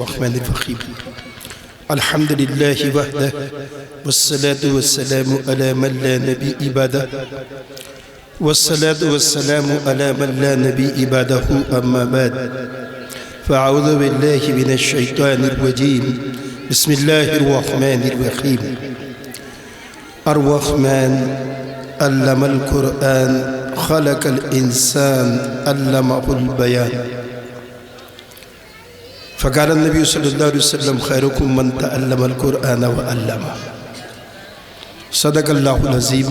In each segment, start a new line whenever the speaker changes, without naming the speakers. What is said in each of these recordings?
الرحمن الرحيم الحمد لله وحده والصلاة والسلام على من لا نبي بعده والصلاة والسلام على من لا نبي بعده أما بعد فأعوذ بالله من الشيطان الرجيم بسم الله الرحمن الرحيم الرحمن علم القرآن خلق الإنسان علمه البيان فقال النبي صلی اللہ علیہ وسلم خیرکم من تعلم القرآن وعلمه صدق اللہ العظیم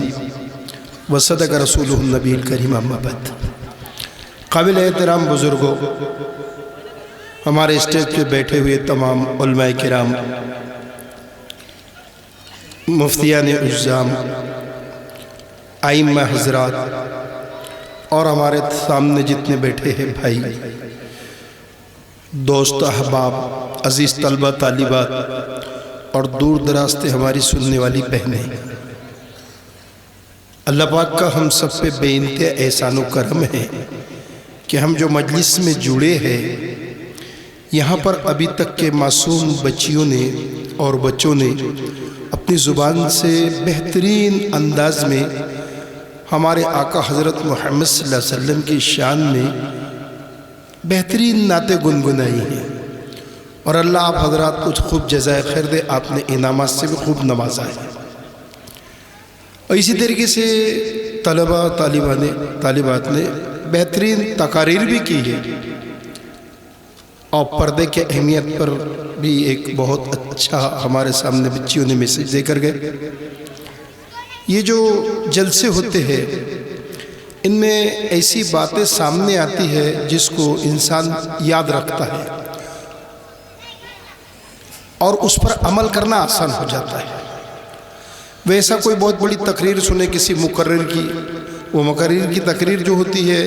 وصدق رسولہ النبی الکریم اما بعد۔ قابل احترام بزرگوں، ہمارے اسٹیج پہ بیٹھے ہوئے تمام علماء کرام، مفتیان اعظام، ائمہ حضرات اور ہمارے سامنے جتنے بیٹھے ہیں بھائی، دوست، احباب، عزیز طلبہ طالبات اور دور دراز سے ہماری سننے والی بہنیں، اللہ پاک کا ہم سب پہ بے انتہا احسان و کرم ہے کہ ہم جو مجلس میں جڑے ہیں، یہاں پر ابھی تک کے معصوم بچیوں نے اور بچوں نے اپنی زبان سے بہترین انداز میں ہمارے آقا حضرت محمد صلی اللہ علیہ وسلم کی شان میں بہترین نعتیں گنگنائی ہیں، اور اللہ آپ حضرات کچھ خوب جزائے خیر دے، آپ نے انعامات سے بھی خوب نوازا ہے۔ اور اسی طریقے سے طلبہ طالبات نے بہترین تقاریر بھی کی ہے، اور پردے کے اہمیت پر بھی ایک بہت اچھا ہمارے سامنے بچیوں نے میسیج دے کر گئے۔ یہ جو جلسے ہوتے ہیں، ان میں ایسی باتیں سامنے آتی ہے جس کو انسان یاد رکھتا ہے اور اس پر عمل کرنا آسان ہو جاتا ہے۔ ویسا کوئی بہت بڑی تقریر سنے کسی مقرر کی، وہ مقرر کی تقریر جو ہوتی ہے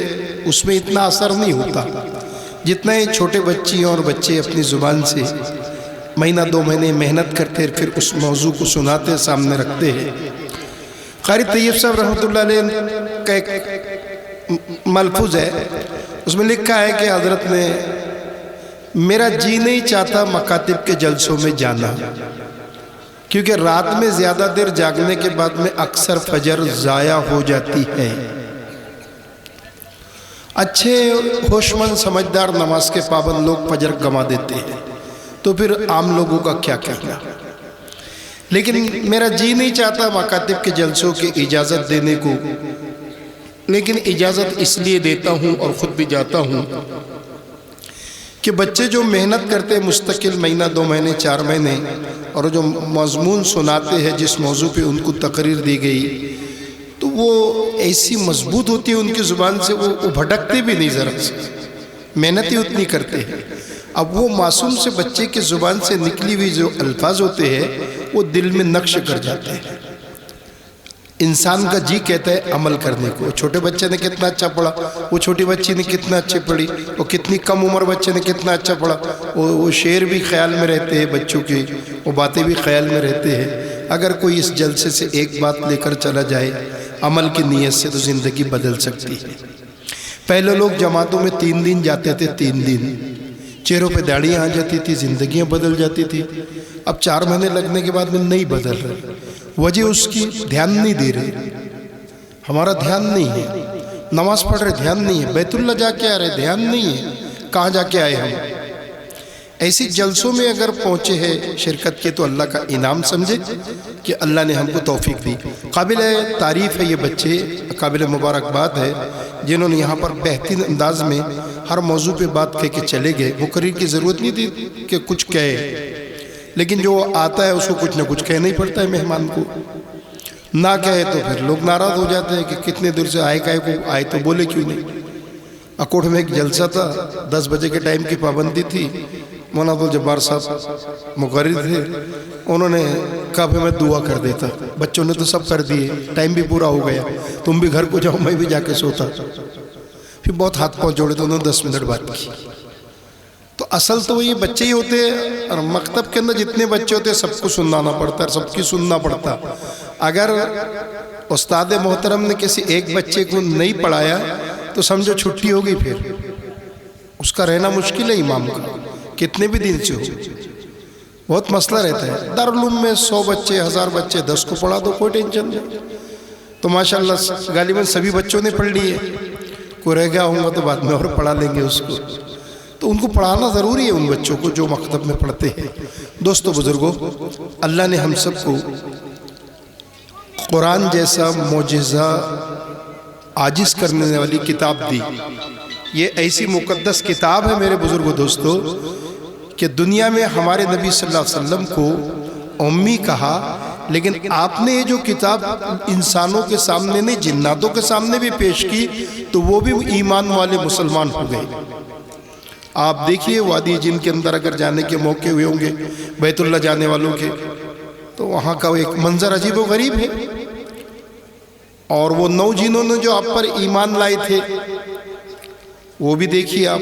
اس میں اتنا اثر نہیں ہوتا جتنا ہی چھوٹے بچی اور بچے اپنی زبان سے مہینہ دو مہینے محنت کرتے پھر اس موضوع کو سناتے سامنے رکھتے ہیں۔ قاری طیب صاحب رحمۃ اللہ علیہ کا ایک ملفوظ ہے، اس میں لکھا ہے کہ حضرت نے میرا جی نہیں چاہتا مکاتب کے جلسوں میں جانا، کیونکہ رات میں زیادہ دیر جاگنے کے بعد میں اکثر فجر ضائع ہو جاتی ہے۔ اچھے ہوش مند سمجھدار نماز کے پابند لوگ فجر گما دیتے ہیں، تو پھر عام لوگوں کا کیا کہنا۔ لیکن میرا جی نہیں چاہتا مکاتب کے جلسوں کی اجازت دینے کو، لیکن اجازت اس لیے دیتا ہوں اور خود بھی جاتا ہوں کہ بچے جو محنت کرتے مستقل مہینہ دو مہینے 4 مہینے، اور جو مضمون سناتے ہیں جس موضوع پہ ان کو تقریر دی گئی، تو وہ ایسی مضبوط ہوتی ہے ان کی زبان سے، وہ بھٹکتے بھی نہیں ذرا سے، محنت ہی اتنی کرتے ہیں۔ اب وہ معصوم سے بچے کی زبان سے نکلی ہوئی جو الفاظ ہوتے ہیں وہ دل میں نقش کر جاتے ہیں۔ انسان کا جی کہتا ہے عمل کرنے کو۔ چھوٹے بچے نے کتنا اچھا پڑھا، وہ چھوٹی بچی نے کتنا اچھے پڑھی، وہ کتنی کم عمر بچے نے کتنا اچھا پڑھا، وہ شعر بھی خیال میں رہتے ہیں بچوں کے، وہ باتیں بھی خیال میں رہتے ہیں۔ اگر کوئی اس جلسے سے ایک بات لے کر چلا جائے عمل کی نیت سے، تو زندگی بدل سکتی ہے۔ پہلے لوگ جماعتوں میں 3 دن جاتے تھے، 3 دن چہروں پہ داڑیاں آ جاتی تھی، زندگیاں بدل جاتی تھی۔ اب 4 مہینے لگنے کے بعد میں نہیں بدل رہے، وجہ اس کی دھیان نہیں دے رہے، ہمارا دھیان نہیں ہے، نماز پڑھ رہے دھیان نہیں ہے، بیت اللہ جا کے آ رہے دھیان نہیں ہے، کہاں جا کے آئے ہم۔ ایسی جلسوں میں اگر پہنچے ہیں شرکت کے تو اللہ کا انعام سمجھے کہ اللہ نے ہم کو توفیق دی۔ قابل تعریف ہے یہ بچے، قابل مبارکباد ہے جنہوں نے یہاں پر بہترین انداز میں ہر موضوع پہ بات کہہ کے چلے گئے۔ مقرر کی ضرورت نہیں تھی کہ کچھ کہے، لیکن جو آتا ہے اس کو کچھ نہ کچھ کہنا ہی پڑتا ہے مہمان کو، نہ کہے تو پھر لوگ ناراض ہو جاتے ہیں کہ کتنے دور سے آئے کہے کو آئے تو بولے کیوں نہیں۔ اکوڑ میں ایک جلسہ تھا، 10 بجے کے ٹائم کی پابندی تھی، مولانا عبدالجبار صاحب مقرر تھے، انہوں نے کہا پھر میں دعا کر دیتا، بچوں نے تو سب کر دیے، ٹائم بھی پورا ہو گیا، تم بھی گھر کو جاؤ، میں بھی جا کے سوتا۔ پھر بہت ہاتھ پاؤں جوڑے تو انہوں نے 10 منٹ بات کی۔ تو اصل تو یہ بچے ہی ہوتے ہیں، اور مکتب کے اندر جتنے بچے ہوتے ہیں سب کو سنانا پڑتا ہے، سب کی سننا پڑتا۔ اگر استاد محترم نے کسی ایک بچے کو نہیں پڑھایا تو سمجھو چھٹی ہوگی، پھر اس کا رہنا مشکل ہے امام کا، कितने भी दिन से हो, बहुत मसला रहता है। दारुल में 100 बच्चे 1000 बच्चे 10 को पढ़ा दो, कोई टेंशन नहीं। तो माशाल्लाह गालिबन सभी बच्चों ने पढ़ ली है, कोई रह गया होगा तो बाद में और पढ़ा लेंगे उसको। तो उनको पढ़ाना ज़रूरी है उन बच्चों को जो मकतब में पढ़ते हैं। दोस्तों बुज़ुर्गों, अल्लाह ने हम सबको कुरान जैसा मोजिज़ा आजिज़ करने वाली किताब दी। ये ऐसी मुक़द्दस किताब है मेरे बुज़ुर्गों दोस्तों कि दुनिया में हमारे नबी सल्लल्लाहु अलैहि वसल्लम को उम्मी कहा, लेकिन आपने ये जो किताब इंसानों के सामने नहीं जिन्नातों के सामने भी पेश की तो वो भी ईमान वाले मुसलमान हो गए। आप देखिए वादी जिन के अंदर अगर जाने के मौके हुए होंगे बैतुल्ला जाने वालों के, तो वहाँ का एक मंजर अजीब व गरीब है। और वो 9 जिनों ने जो आप पर ईमान लाए थे वो भी देखिए आप।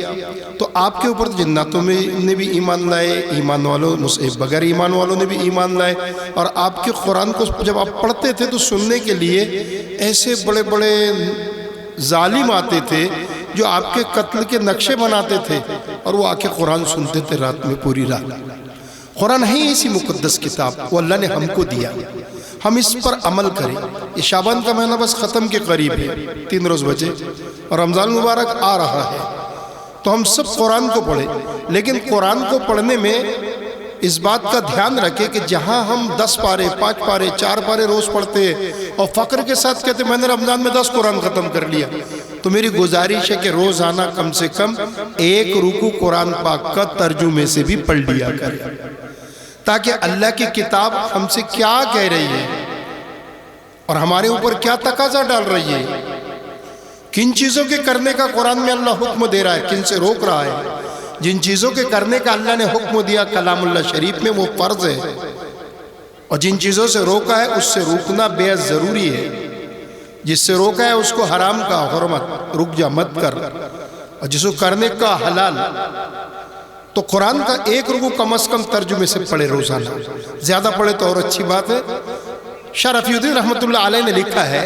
तो आपके ऊपर तो जिन्नातों में ने भी ईमान लाए, ईमान वालों बगैर ईमान वालों ने भी ईमान लाए। और आपके कुरान को जब आप पढ़ते थे तो सुनने के लिए ऐसे बड़े बड़े जालिम आते थे जो आपके कत्ल के नक्शे बनाते थे और वो आके कुरान सुनते थे रात में, पूरी रात। कुरान है ऐसी मुक़द्दस किताब, वो अल्लाह ने हमको दिया, हम इस पर अमल करें। ये शाबान का महीना बस ख़त्म के करीब है, 3 रोज़ बचे और रमज़ान मुबारक आ रहा है। तो हम सब कुरान को पढ़ें, लेकिन कुरान को पढ़ने में इस बात का ध्यान रखें कि जहाँ हम 10 पारे 5 पारे 4 पारे रोज़ पढ़ते हैं और फ़ख्र के साथ कहते मैंने रमज़ान में 10 कुरान ख़त्म कर लिया, तो मेरी गुजारिश है कि रोज़ाना कम से कम 1 रुकू कुरान पाक का तर्जुमे से भी पढ़ लिया करें, ताकि अल्लाह की किताब हमसे क्या कह रही है और हमारे ऊपर क्या तकाजा डाल रही है, किन चीज़ों के करने का कुरान में अल्लाह हुक्म दे रहा है, किन से रोक रहा है। जिन चीज़ों के करने का अल्लाह ने हुक्म दिया कलामुल्लाह शरीफ में वो फ़र्ज़ है, और जिन चीज़ों से रोका है उससे रुकना बेहद ज़रूरी है। जिससे रोका है उसको हराम का हुर्मत, रुक जा मत कर, और जिसको करने का हलाल। तो कुरान का 1 रुकू कम से कम तर्जुमे से पढ़े रोज़ाना, ज़्यादा पढ़े तो और अच्छी बात है। शाह रफ़ीउद्दीन रहमतुल्लाह अलैह ने लिखा है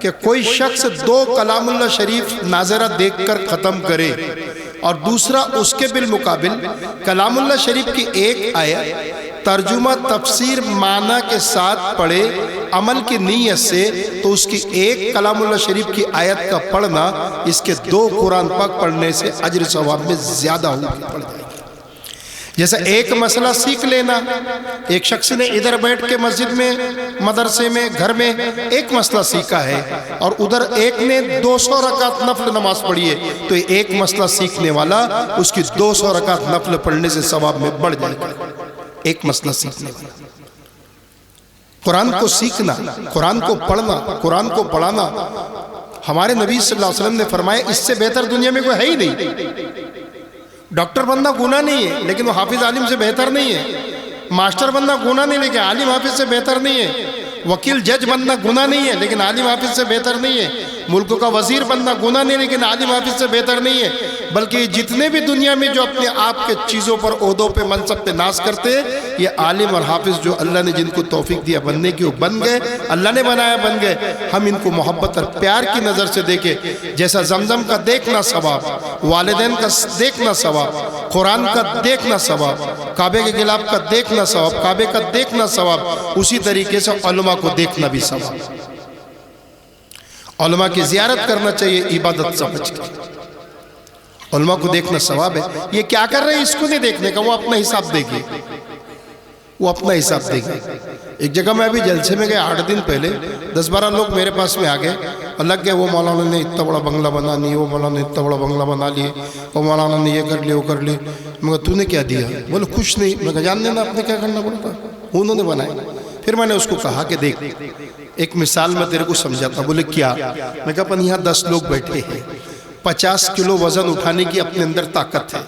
कि कोई शख्स 2 कलामुल्लाह शरीफ नाज़रा देख कर ख़त्म करे और दूसरा उसके बिलमुकाबिल कलामुल्लाह शरीफ की 1 आयत तर्जुमा तफसीर माना के साथ पढ़े अमल की नीयत से, तो उसकी 1 कलामुल्लाह शरीफ की आयत का पढ़ना इसके 2 कुरान पाक पढ़ने से अजर सवाब में ज़्यादा होगी, पढ़ जाएगी। जैसा एक मसला सीख लेना, एक शख्स ने इधर बैठ के मस्जिद में, मदरसे में, घर में एक मसला सीखा है और उधर एक ने 200 रकात नफल नमाज पढ़ी है, तो एक मसला सीखने वाला उसकी 200 रकात नफल पढ़ने से सवाब में बढ़ जाएगा। एक मसला सीखने वाला, कुरान को सीखना, कुरान को पढ़ना, कुरान को पढ़ाना। हमारे नबी सल्लल्लाहु अलैहि वसल्लम ने फरमाया इससे बेहतर दुनिया में कोई है ही नहीं। डॉक्टर बनना गुनाह नहीं है लेकिन वो हाफिज आलिम से बेहतर नहीं है। मास्टर बनना गुनाह नहीं लेकिन आलिम हाफिज से बेहतर नहीं है। वकील जज बनना गुनाह नहीं है लेकिन आलिम हाफिज से बेहतर नहीं है। मुल्क का वजीर बनना गुनाह नहीं लेकिन आलिम हाफिज से बेहतर नहीं है। बल्कि जितने भी दुनिया में जो अपने आप के चीज़ों पर, ओहदों पे, मनसब पे नाज करते हैं, ये आलिम और हाफिज जो अल्लाह ने जिनको तौफीक दिया बनने की वो बन गए, अल्लाह ने बनाया बन गए। हम इनको मोहब्बत और प्यार की नज़र से देखें। जैसा जमजम का देखना सवाब, वालिदैन का देखना सवाब, कुरान का देखना सवाब, काबे के गिलाफ का देखना सवाब, काबे का देखना सवाब, उसी तरीके से उलमा को देखना भी सवाब। उलमा की ज़ियारत करना चाहिए इबादत समझ के। उलमा को देखना सवाब है। ये क्या कर रहे हैं इसको नहीं देखने का, वो अपना हिसाब देंगे, वो अपना हिसाब देंगे। एक जगह मैं अभी जलसे में गया 8 दिन पहले, 10-12 लोग मेरे पास में आ गए और लग गए वो मौलाना ने इतना बड़ा बंगला बना लिया, वो मौलाना ने इतना बड़ा बंगला बना लिए, वो मौलाना ने ये कर लिया, वो कर लिया। मगर तूने क्या दिया? बोले कुछ नहीं। मैं जान लेना आपने क्या करना पड़ता, उन्होंने बनाया। फिर मैंने उसको कहा कि देख एक मिसाल मैं तेरे को समझाता। बोले क्या? मैं कहा अपन यहाँ 10 लोग बैठे हैं, 50 किलो वजन उठाने की अपने अंदर ताकत है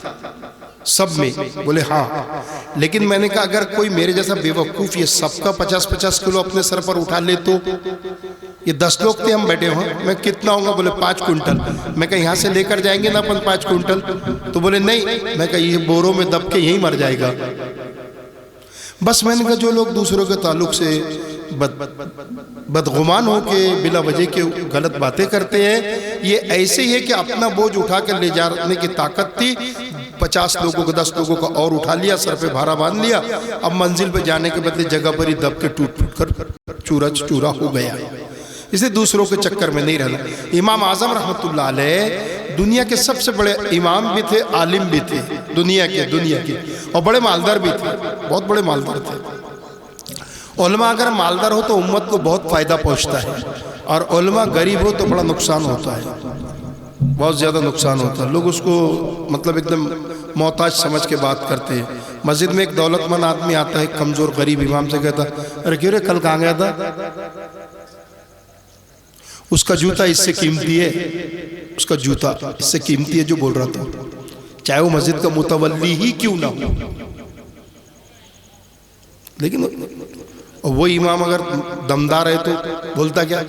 सब में। बोले हाँ। लेकिन मैंने कहा अगर कोई मेरे जैसा बेवकूफ़ ये सबका 50-50 किलो अपने सर पर उठा ले तो? ये 10 लोग थे हम बैठे हुए, मैं कितना होगा? बोले 5 कुंटल। मैं कहा यहाँ से लेकर जाएंगे ना अपन 5 कुंटल? तो बोले नहीं। मैं कहा ये बोरों में दब के यहीं मर जाएगा। बस मैंने कहा जो लोग दूसरों के ताल्लुक से बदगुमान हो के बिला वजह के गलत बातें करते हैं, ये ऐसे ही है कि अपना बोझ उठा कर ले जाने की ताकत थी, 50 लोगों को 10 लोगों का और उठा लिया, सर पे भारा बांध लिया। अब मंजिल पे जाने के बदले जगह पर ही दब के टूट टूट कर चूरा चूरा हो गया। इसे दूसरों के चक्कर में नहीं रहना। इमाम आजम रहमतुल्लाह अलैह दुनिया के सबसे बड़े इमाम भी थे, आलिम भी थे, दुनिया के और बड़े मालदार भी थे, बहुत बड़े मालदार थे। उलमा अगर मालदार हो तो उम्मत को बहुत फ़ायदा पहुंचता है, और उलमा गरीब हो तो बड़ा नुकसान होता है, बहुत ज़्यादा नुकसान होता है। लोग उसको मतलब एकदम मोहताज समझ के बात करते हैं। मस्जिद में एक दौलतमंद आदमी आता है, कमज़ोर गरीब इमाम से कहता, अरे क्यों रे कल कहाँ गया था? उसका जूता इससे कीमती है, उसका जूता इससे कीमती है जो बोल रहा था, चाहे वो मस्जिद का मुतवल्ली ही क्यों ना हो। लेकिन वो इमाम अगर दमदार है तो बोलता क्या?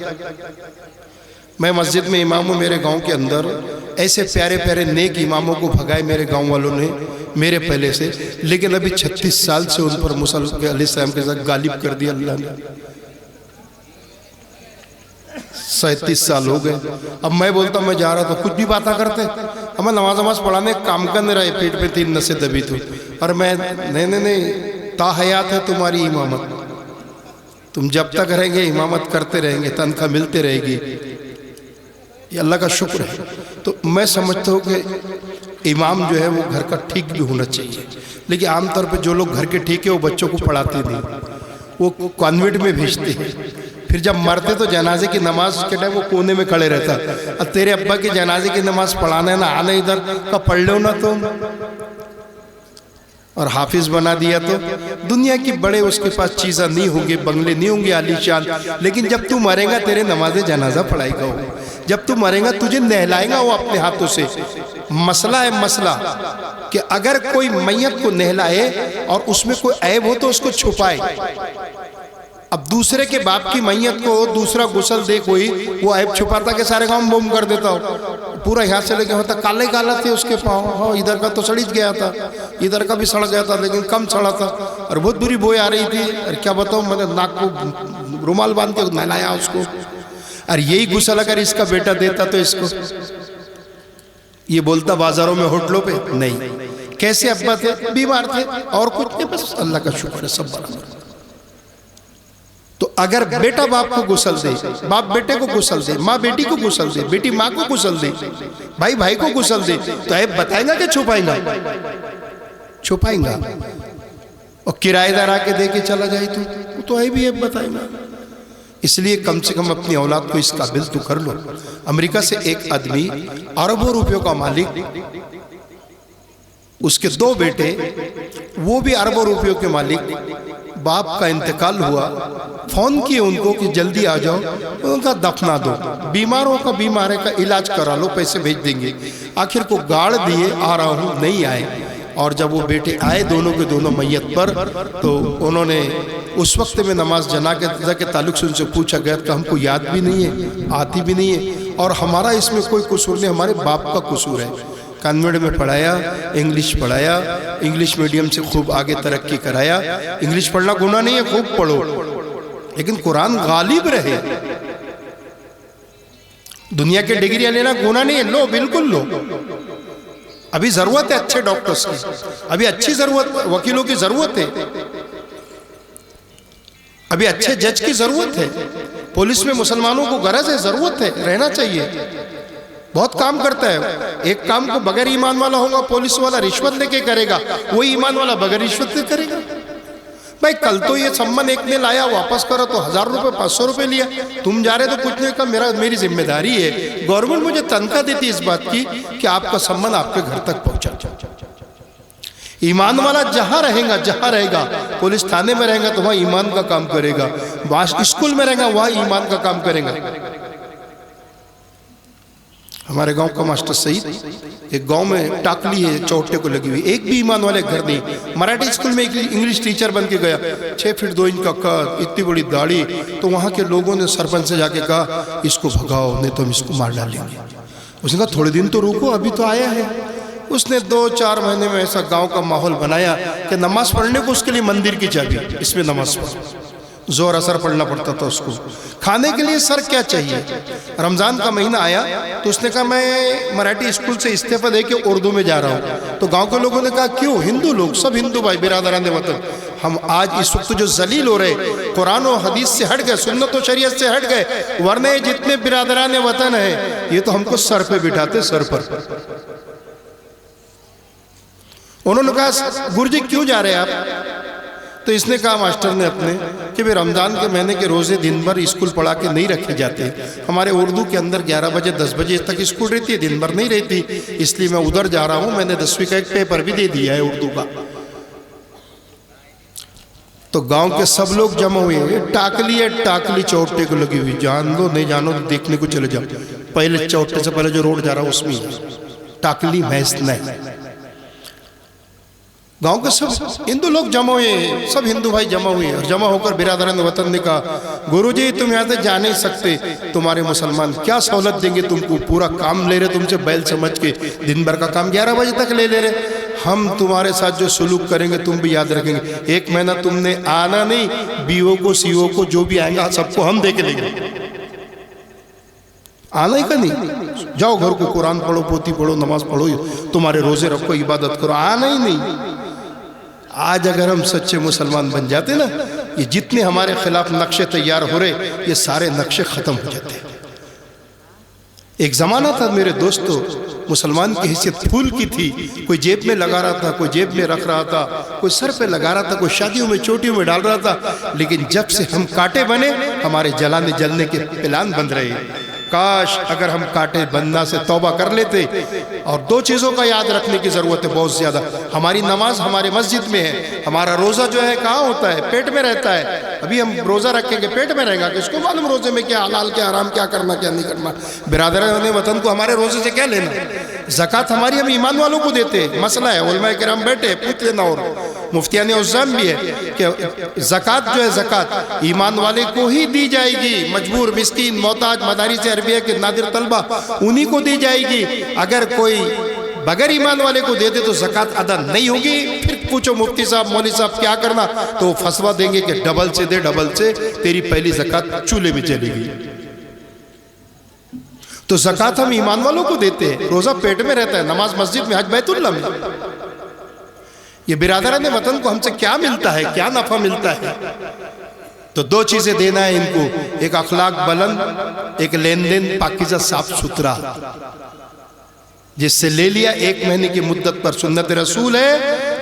मैं मस्जिद में इमाम हूँ, मेरे गांव के अंदर ऐसे प्यारे प्यारे नेक इमामों को भगाए मेरे गांव वालों ने मेरे पहले से, लेकिन अभी 36 साल से उन पर मूसा अलैहिस्सलाम के साथ गालिब कर दिया अल्लाह ने। 37 साल हो गए। अब मैं बोलता मैं जा रहा था, कुछ भी बातें करते। अब मैं नमाज पढ़ाने काम करने रहे, पेट पे 3 नसें दबी थी, और मैं नहीं ताहयात है तुम्हारी इमामत, तुम जब तक रहेंगे इमामत करते रहेंगे, तनख्वाह मिलते रहेगी, ये अल्लाह का शुक्र है। तो मैं समझता हूँ कि इमाम जो है वो घर का ठीक भी होना चाहिए, लेकिन आमतौर पे जो लोग घर के ठीक है वो बच्चों को पढ़ाते नहीं, वो कॉन्वेंट में भेजते हैं। फिर जब मरते तो जनाजे की नमाज के टाइम वो कोने में खड़े रहता। अब तेरे अब्बा की जनाजे की नमाज पढ़ाना है ना, आना इधर का पढ़ लो ना तुम, और हाफिज बना दिया तो दुनिया की बड़े उसके पास चीज़ें नहीं होंगी, बंगले नहीं होंगे आलीशान, लेकिन जब तू मरेगा तेरे नमाज जनाजा पढ़ाएगा वो, जब तू मरेगा तुझे नहलाएगा वो अपने हाथों से। मसला है मसला कि अगर कोई मैयत को नहलाए और उसमें कोई ऐब हो तो उसको छुपाए। अब दूसरे के बाप की मैयत को दूसरा गुसल दे कोई, वो ऐब छुपाता के सारे गांव में बम कर देता हो, पूरा यहाँ से लेके होता काले काला थे उसके पाँव, हाँ इधर का तो सड़ गया था, इधर का भी सड़ गया था, लेकिन कम सड़ा था, और बहुत बुरी बोई आ रही थी। और क्या बताऊँ, मैंने नाक को रुमाल बांध के नहलाया उसको। और यही गुसल अगर इसका बेटा देता तो इसको ये बोलता बाजारों में होटलों पे नहीं। कैसे अब्बा थे? बीमार थे और कुछ नहीं, बस अल्लाह का शुक्र है सब बराबर। तो अगर बेटा बाप को गुसल दे, बाप बेटे को गुसल दे, माँ बेटी को गुसल दे, बेटी माँ को गुसल दे, भाई भाई को गुसल दे, तो ऐब बताएगा कि छुपाएगा? छुपाएगा। और किराएदार आके दे के चला जाए तो ऐब भी ऐब बताएगा। इसलिए कम से कम अपनी औलाद को इस काबिल तो कर लो। अमेरिका से एक आदमी अरबों रुपयों का मालिक, उसके 2 बेटे, वो भी अरबों रुपयों के मालिक, बाप का इंतकाल हुआ, फोन किए उनको कि जल्दी आ जाओ, उनका दफना दो, बीमारों का बीमारे का इलाज करा लो, पैसे भेज देंगे। आखिर को गाड़ दिए, आ रहा हूँ, नहीं आए। और जब वो बेटे आए दोनों के दोनों मैयत पर, तो उन्होंने उस वक्त में नमाज जनाजा के ताल्लुक से उनसे पूछा गया कि हमको याद भी नहीं है, आती भी नहीं है, और हमारा इसमें कोई कसूर नहीं, हमारे बाप का कसूर है। कॉन्वेंट में पढ़ाया, इंग्लिश पढ़ाया, इंग्लिश मीडियम से खूब आगे तरक्की कराया। इंग्लिश पढ़ना गुनाह नहीं है, खूब पढ़ो, लेकिन कुरान गालिब रहे। दुनिया के डिग्रियां लेना गुनाह नहीं है, लो बिल्कुल लो। अभी जरूरत है अच्छे डॉक्टर्स की, अभी अच्छी जरूरत, वकीलों की जरूरत है, अभी अच्छे जज की जरूरत है, पुलिस में मुसलमानों को गरज है, जरूरत है, रहना चाहिए, बहुत काम करता है। एक काम को बगैर ईमान वाला होगा, पुलिस वाला रिश्वत लेके करेगा, वही ईमान वाला बगैर रिश्वत लेके करेगा। भाई कल तो ये सम्मान एक ने लाया, वापस करो तो 1000 रुपये 500 रुपये लिया, तुम जा रहे तो कुछ नहीं कहा, मेरी जिम्मेदारी है, गवर्नमेंट मुझे तनख्वाह देती इस बात की कि आपका सम्मान आपके घर तक पहुंचा। ईमान वाला जहां रहेगा, पुलिस थाने में रहेगा तो वहां ईमान का काम करेगा, वहां स्कूल में रहेगा वहां ईमान का काम करेगा। हमारे गांव का मास्टर सईद, एक गांव में टाकली है चौटे को लगी हुई, एक भी ईमान वाले घर नहीं। मराठी स्कूल में एक इंग्लिश टीचर बन के गया, 6 फीट 2 इंच का कद, इतनी बड़ी दाढ़ी। तो वहाँ के लोगों ने सरपंच से जाके कहा इसको भगाओ, नहीं तो हम इसको मार डालेंगे। उसने कहा थोड़े दिन तो रुको, अभी तो आया है। उसने 2-4 महीने में ऐसा गाँव का माहौल बनाया कि नमाज पढ़ने को उसके लिए मंदिर की चाबी, इसमें नमाज पढ़ो। زور اثر پڑھنا پڑتا تھا اس کو. کھانے کے لیے سر کیا چاہیے؟ رمضان کا مہینہ آیا تو اس نے کہا میں مراٹھی اسکول سے استعفیٰ دے کے اردو میں جا رہا ہوں. تو گاؤں کے لوگوں نے کہا کیوں؟ ہندو لوگ سب ہندو بھائی برادران وطن، ہم آج اس وقت جو ذلیل ہو رہے، قرآن و حدیث سے ہٹ گئے، سنت و شریعت سے ہٹ گئے، ورنہ یہ جتنے برادران وطن ہیں یہ تو ہم کو سر پہ بٹھاتے، سر پر. انہوں نے کہا گرجی کیوں جا رہے ہیں آپ؟ تو اس نے کہا ماسٹر نے اپنے کہ بھی رمضان کے مہینے کے روزے دن بھر اسکول پڑھا کے نہیں رکھے جاتے. ہمارے اردو کے اندر 11 بجے 10 بجے تک اسکول رہتی ہے، دن بھر نہیں رہتی، اس لیے میں ادھر جا رہا ہوں. میں نے 10ویں کا ایک پیپر بھی دے دیا ہے اردو کا. تو گاؤں کے سب لوگ جمع ہوئے ہیں. ٹاکلی ہے، ٹاکلی چوٹے کو لگی ہوئی، جان لو نہیں جانو دیکھنے کو چلے جاؤ. پہلے چوٹے سے پہلے جو روڈ جا رہا ہے اس میں ٹاکلی بھینس نہیں. گاؤں کے سب ہندو لوگ جمع ہوئے ہیں، سب ہندو بھائی جمع ہوئے ہیں. اور جمع ہو کر برادران وطن نے کہا گرو جی تم یہاں سے جا نہیں سکتے، تمہارے مسلمان کیا سہولت دیں گے تم کو؟ پورا کام لے رہے تم سے بیل سمجھ کے، دن بھر کا کام 11 بجے تک لے رہے. ہم تمہارے ساتھ جو سلوک کریں گے تم بھی یاد رکھیں گے. 1 مہینہ تم نے آنا نہیں، بیووں کو سیوں کو جو بھی آئیں گا سب کو ہم دے کے لیں گے. آنا ہی کا نہیں، جاؤ گھر کو قرآن پڑھو، پوتھی پڑھو، نماز پڑھو، تمہارے روزے رکھو، عبادت کرو. آنا ہی نہیں. آج اگر ہم سچے مسلمان بن جاتے نا، یہ جتنے ہمارے خلاف نقشے تیار ہو رہے یہ سارے نقشے ختم ہو جاتے. ایک زمانہ تھا میرے دوستو، مسلمان کی حیثیت پھول کی تھی. کوئی جیب میں لگا رہا تھا، کوئی جیب میں رکھ رہا تھا، کوئی سر پہ لگا رہا تھا، کوئی شادیوں میں چوٹیوں میں ڈال رہا تھا. لیکن جب سے ہم کانٹے بنے ہمارے جلنے کے پلان بن رہے ہیں. کاش اگر ہم کانٹے بننا سے توبہ کر لیتے. اور 2 چیزوں کا یاد رکھنے کی ضرورت ہے بہت زیادہ. ہماری نماز ہمارے مسجد میں ہے، ہمارا روزہ جو ہے کہاں ہوتا ہے؟ پیٹ میں رہتا ہے. ابھی ہم روزہ رکھیں گے پیٹ میں رہے گا، کس کو معلوم روزے میں کیا حلال کیا حرام، کیا کرنا کیا نہیں کرنا. برادران وطن کو ہمارے روزے سے کیا لینا؟ زکوٰۃ ہماری ہم ایمان والوں کو دیتے. مسئلہ ہے علماء کرام بیٹھے پوچھ لینا. اور مفتیان عظام بھی ہے کہ زکوٰۃ جو ہے زکوٰۃ ایمان والے کو ہی دی جائے گی. مجبور، مسکین، محتاج، مدارس عربیہ کے نادر طلبہ انہی کو دی جائے گی. اگر کوئی بغیر ایمان والے کو دے دے تو زکوٰۃ ادا نہیں ہوگی. پھر پوچھو مفتی صاحب مولوی صاحب کیا کرنا، تو فتویٰ دیں گے کہ ڈبل سے دے، ڈبل سے تیری پہلی زکوٰۃ چولہے میں چلے گی. تو زکوٰۃ ہم ایمان والوں کو دیتے ہیں. روزہ پیٹ میں رہتا ہے، نماز مسجد میں، حج بیت اللہ میں. یہ برادران وطن کو ہم سے کیا ملتا ہے، کیا نفع ملتا ہے؟ تو 2 چیزیں دینا ہے ان کو. ایک اخلاق بلند، ایک لین دین پاکیزہ صاف ستھرا. جس سے لے لیا 1 مہینے کی مدت پر. سنت رسول ہے،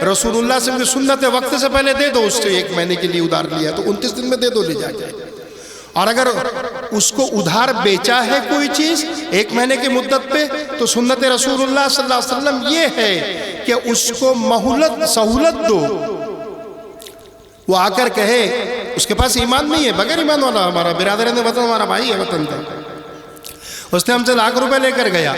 رسول اللہ سے سنت وقت سے پہلے دے دو. اس سے 1 مہینے کے لیے ادھار لیا تو 29 دن میں دے دو، لے جا کے. اور اگر اس کو ادھار بیچا ہے کوئی چیز 1 مہینے کی مدت پہ، تو سنت رسول اللہ صلی اللہ علیہ وسلم یہ ہے کہ اس کو مہلت سہولت دو. وہ آ کر کہے اس کے پاس ایمان نہیں ہے، بغیر ایمان والا ہمارا برادران وطن، ہمارا بھائی ہے وطن کا. اس نے ہم سے ₹1,00,000 لے کر گیا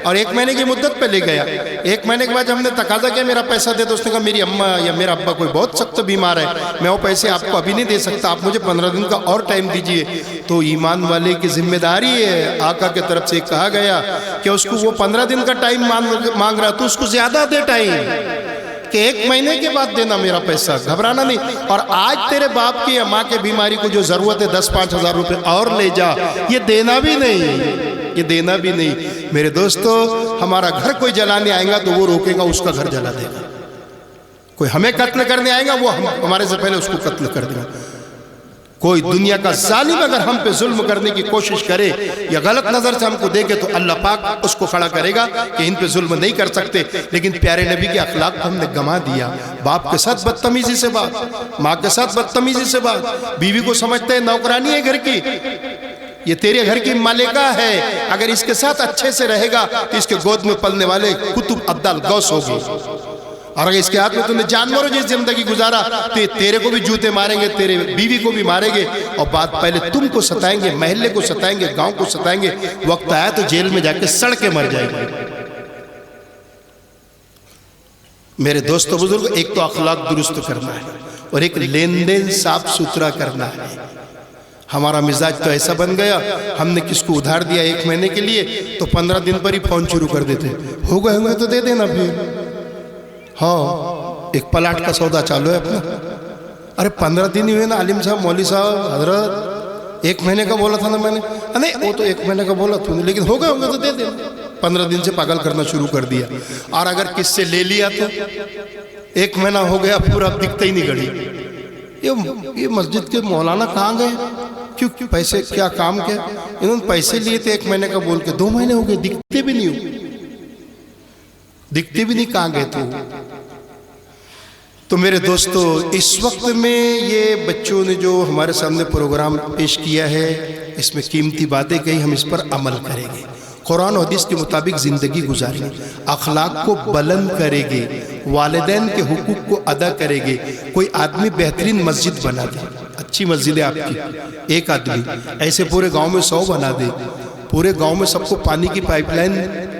اور 1 مہینے کی مدت پہ لے گیا. 1 مہینے کے بعد ہم نے تقاضا کیا میرا پیسہ دے. تو اس نے کہا میری اماں یا میرا ابا کوئی بہت سخت بیمار ہے، میں وہ پیسے آپ کو ابھی نہیں دے سکتا، آپ مجھے 15 دن کا اور ٹائم دیجئے. تو ایمان والے کی ذمہ داری ہے، آقا کے طرف سے کہا گیا کہ اس کو وہ 15 دن کا ٹائم مانگ رہا تو اس کو زیادہ دے ٹائم، کہ 1 مہینے کے بعد دینا میرا پیسہ، گھبرانا نہیں. اور آج تیرے باپ کی یا ماں کے بیماری کو جو ضرورت ہے 10-5 ہزار روپے اور لے جا، یہ دینا بھی نہیں، یہ دینا بھی نہیں. میرے دوستو ہمارا گھر کوئی جلانے آئے گا تو وہ روکے گا، اس کا گھر جلا دے گا. کوئی ہمیں قتل کرنے آئے گا وہ ہمارے سے پہلے اس کو قتل کر دے گا. کوئی دنیا کا ظالم اگر ہم پہ ظلم کرنے کی کوشش کرے یا غلط نظر سے ہم کو دیکھے تو اللہ پاک اس کو کھڑا کرے گا کہ ان پہ ظلم نہیں کر سکتے. لیکن پیارے نبی کے اخلاق کو ہم نے گما دیا. باپ کے ساتھ بدتمیزی سے بات، ماں کے ساتھ بدتمیزی سے بات، بیوی کو سمجھتے ہیں نوکرانی ہے گھر کی، یہ تیرے گھر کی مالکہ ہے، اگر اس کے ساتھ اچھے سے رہے گا تو اس کے گود میں پلنے والے کتب ابدال غوث ہوگی. اور اگر اس کے ہاتھ میں تم نے جانوروں جیسی زندگی گزارا تو یہ تیرے کو بھی جوتے ماریں گے، تیرے بیوی کو بھی ماریں گے، اور بات پہلے تم کو ستائیں گے، محلے کو ستائیں گے، گاؤں کو ستائیں گے. وقت آیا تو جیل میں جا کے سڑ کے مر جائے گے. میرے دوستو بزرگ، ایک تو اخلاق درست کرنا ہے اور ایک لین دین صاف ستھرا کرنا ہے. ہمارا مزاج تو ایسا بن گیا، ہم نے کس کو ادھار دیا 1 مہینے کے لیے تو 15 دن پر ہی فون شروع کر دیتے، ہو گئے تو دے دینا. پھر ہاں ایک پلاٹ کا سودا چالو ہے اپنا، अरे 15 दिन ही हुए ना आलिम साहब, मौली साहब, हजरत 1 महीने का बोला था ना मैंने। नहीं वो तो 1 महीने का बोला तूने, लेकिन हो गए होंगे तो दे देना। 15 दिन से पागल करना शुरू कर दिया। और अगर किससे ले लिया तो 1 महीना हो गया पूरा, दिखता ही नहीं घड़ी। ये मस्जिद के मौलाना कहाँ गए, क्यों पैसे क्या काम क्या, इन्होंने पैसे लिए थे 1 महीने का बोल के, 2 महीने हो गए दिखते भी नहीं हो, दिखते भी नहीं, कहाँ गए तो मेरे दोस्तों इस वक्त में ये बच्चों ने जो हमारे सामने प्रोग्राम पेश किया है, इसमें कीमती बातें कही, हम इस पर अमल करेंगे, कुरान और हदीस के मुताबिक ज़िंदगी गुजारेंगे, अखलाक को बुलंद करेंगे, वालिदैन के हुकूक को अदा करेंगे। कोई आदमी बेहतरीन मस्जिद बना दे, अच्छी मस्जिद है आपकी, एक आदमी ऐसे पूरे गांव में 100 बना दे, पूरे गांव में सबको पानी की पाइपलाइन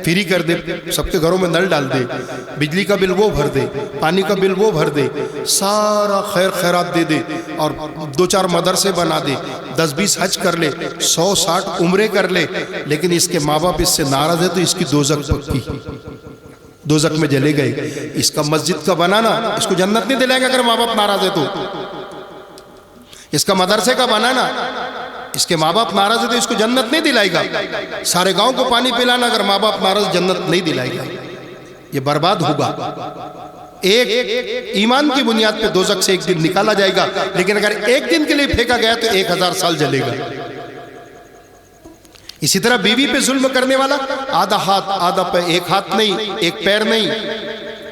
फ्री कर दे, सबके घरों में नल डाल दे, बिजली का बिल वो भर दे, पानी का बिल वो भर दे, सारा खैर खैरात दे दे, और 2-4 मदरसे बना दे, 10-20 हज कर ले, 100-60 उम्रे कर ले, लेकिन इसके माँ बाप इससे नाराज है तो इसकी दोज़ख पक्की, दोज़ख में जले गए। इसका मस्जिद का बनाना इसको जन्नत नहीं दिलाएगा अगर माँ बाप नाराज है तो। इसका मदरसे का बनाना इसके माँ बाप नाराज है तो इसको जन्नत नहीं दिलाएगा। सारे गांव को पानी पिलाना अगर माँ बाप नाराज, जन्नत नहीं दिलाएगा, ये बर्बाद होगा। एक ईमान की बुनियाद पे दोज़ख से एक दिन निकाला जाएगा, लेकिन अगर एक दिन के लिए फेंका गया तो 1000 साल जलेगा। इसी तरह बीवी पे जुल्म करने वाला, आधा हाथ आधा पैर, एक हाथ नहीं, एक पैर नहीं,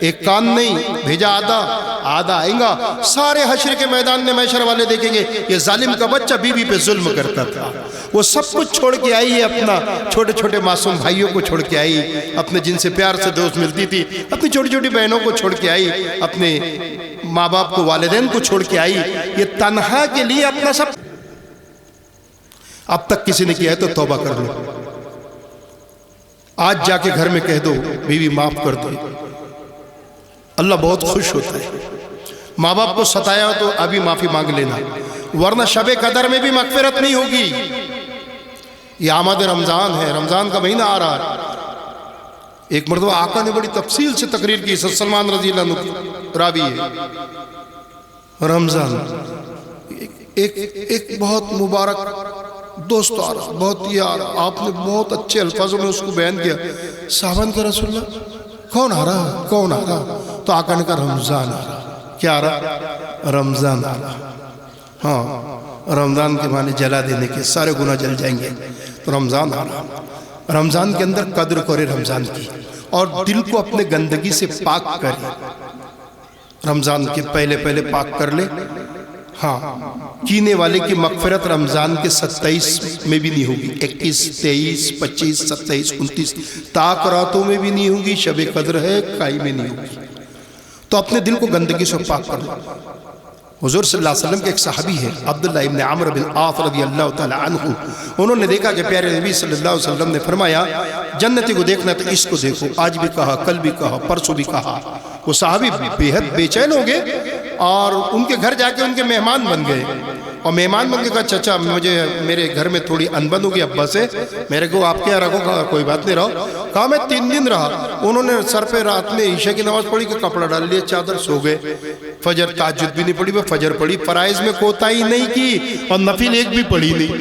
एक कान नहीं, भेजा आधा आएगा। सारे हश्र के मैदान में महशर वाले देखेंगे ये जालिम का बच्चा बीवी पे जुल्म करता था, वो सब कुछ छोड़ के आई है, अपना छोटे छोटे मासूम भाइयों को छोड़ के आई, अपने जिनसे प्यार से दोस्त मिलती थी, अपनी छोटी छोटी बहनों को छोड़ के आई, अपने माँ बाप को, वालिदैन को छोड़ के आई, ये तन्हा के लिए अपना सब। अब तक किसी ने किया है तो तौबा कर लो, आज जाके घर में कह दो बीवी माफ कर दो, अल्लाह बहुत खुश होता है। माँ बाप को सताया हो तो अभी माफी मांग लेना, वरना शबे कदर में भी मगफिरत नहीं होगी। ये आमद रमजान है, रमजान का महीना आ रहा है। एक मर्तबा आका ने बड़ी तफसील से तकरीर की, सलमान रज़ी अल्लाह अन्हु रावी है, रमजान एक बहुत मुबारक दोस्त आ रहा, बहुत ही आ रहा, आपने बहुत अच्छे अल्फाजों में उसको बयान किया। साहबान का रसूलल्लाह कौन आ रहा, कौन आ रहा, तो आका ने कहा रमजान आ रहा। क्या आ रहा, रमजान आ रहा। हाँ, रमजान के माने जला देने के, सारे गुनाह जल जाएंगे, तो रमजान आ रहा। रमजान के अंदर कद्र करे रमजान की, और दिल को अपने गंदगी से पाक करे, रमजान के पहले पहले पाक कर ले। हाँ, कीने वाले की मगफिरत रमजान के 27 में भी नहीं होगी, 21, 23, 25, 27, 29 ताक रातों में भी नहीं होगी, शबे कद्र है काई में नहीं होगी। तो अपने दिल को गंदगी से पाक कर लो। हुजूर सल्लल्लाहु अलैहि वसल्लम के एक सहाबी है अब्दुल्ला इब्न अम्र बिन आस रज़ियल्लाहु तआला अन्हु, उन्होंने देखा कि प्यारे नबी सल्लल्लाहु अलैहि वसल्लम ने फरमाया जन्नती को देखना तो इसको देखो। आज भी कहा, कल भी कहा, परसों भी कहा। वो सहाबी बेहद बेचैन हो गए और उनके घर जाके उनके मेहमान बन गए, और मेहमान बन के कहा चचा मुझे मेरे घर में थोड़ी अनबन होगी अब्बा से, मेरे को आपके यहाँ रखो। कहा कोई बात नहीं, रहो। कहा मैं 3 दिन रहा। उन्होंने सर पे रात में ईशा की नमाज पढ़ी कि कपड़ा डाल लिया, चादर, सो गए। फजर ताज्जुद भी नहीं पढ़ी, मैं फजर पढ़ी, फराइज में कोताही नहीं की, और नफिल एक भी पढ़ी नहीं,